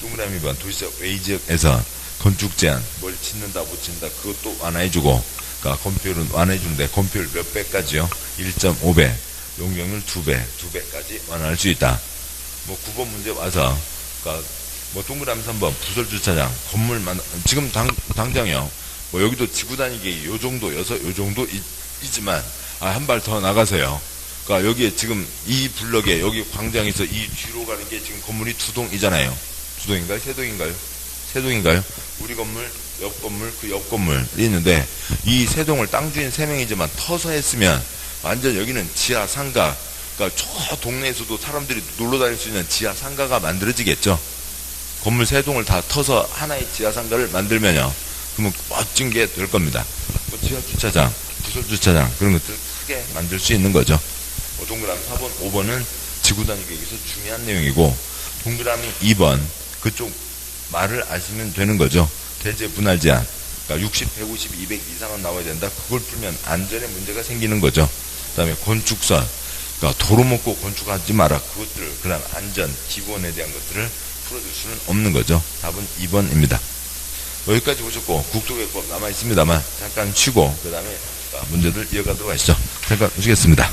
동그라미 2번 도시적 외지역에서 건축 제한 뭘 짓는다 못 짓는다 그것도 완화해주고, 그러니까 건폐율은 완화해주는데 건폐율 몇 배까지요? 1.5배 용적률 2배까지 완화할 수 있다. 뭐 9번 문제 와서 그러니까 뭐 동그라미 3번 부설주차장 건물만 지금 당장요. 뭐 여기도 지구단위계 요 정도 있지만 한 발 더 나가서요. 그러니까 여기에 지금 이 블럭에 여기 광장에서 이 뒤로 가는 게 지금 건물이 2동이잖아요. 2동인가요? 3동인가요? 3동인가요? 우리 건물, 옆 건물, 그 옆 건물이 있는데 이 3동을 땅 주인 3명이지만 터서 했으면 완전 여기는 지하 상가, 그러니까 저 동네에서도 사람들이 놀러 다닐 수 있는 지하 상가가 만들어지겠죠. 건물 3동을 다 터서 하나의 지하 상가를 만들면요. 그러면 멋진 게 될 겁니다. 뭐 지하 주차장, 부설 주차장 그런 것들 크게 만들 수 있는 거죠. 동그라미 4번, 5번은 지구단위계에서 중요한 내용이고, 동그라미 2번 그쪽 말을 아시면 되는 거죠. 대제 분할 제한. 그러니까 60, 150, 200 이상은 나와야 된다. 그걸 풀면 안전에 문제가 생기는 거죠. 그 다음에 건축설. 그러니까 도로 먹고 건축하지 마라. 그것들, 그 다음 안전, 기본에 대한 것들을 풀어줄 수는 없는 거죠. 답은 2번입니다. 여기까지 보셨고, 국토개혁법 남아있습니다만, 잠깐 쉬고, 그 다음에 문제들 이어가도록 하시죠. 잠깐 쉬겠습니다.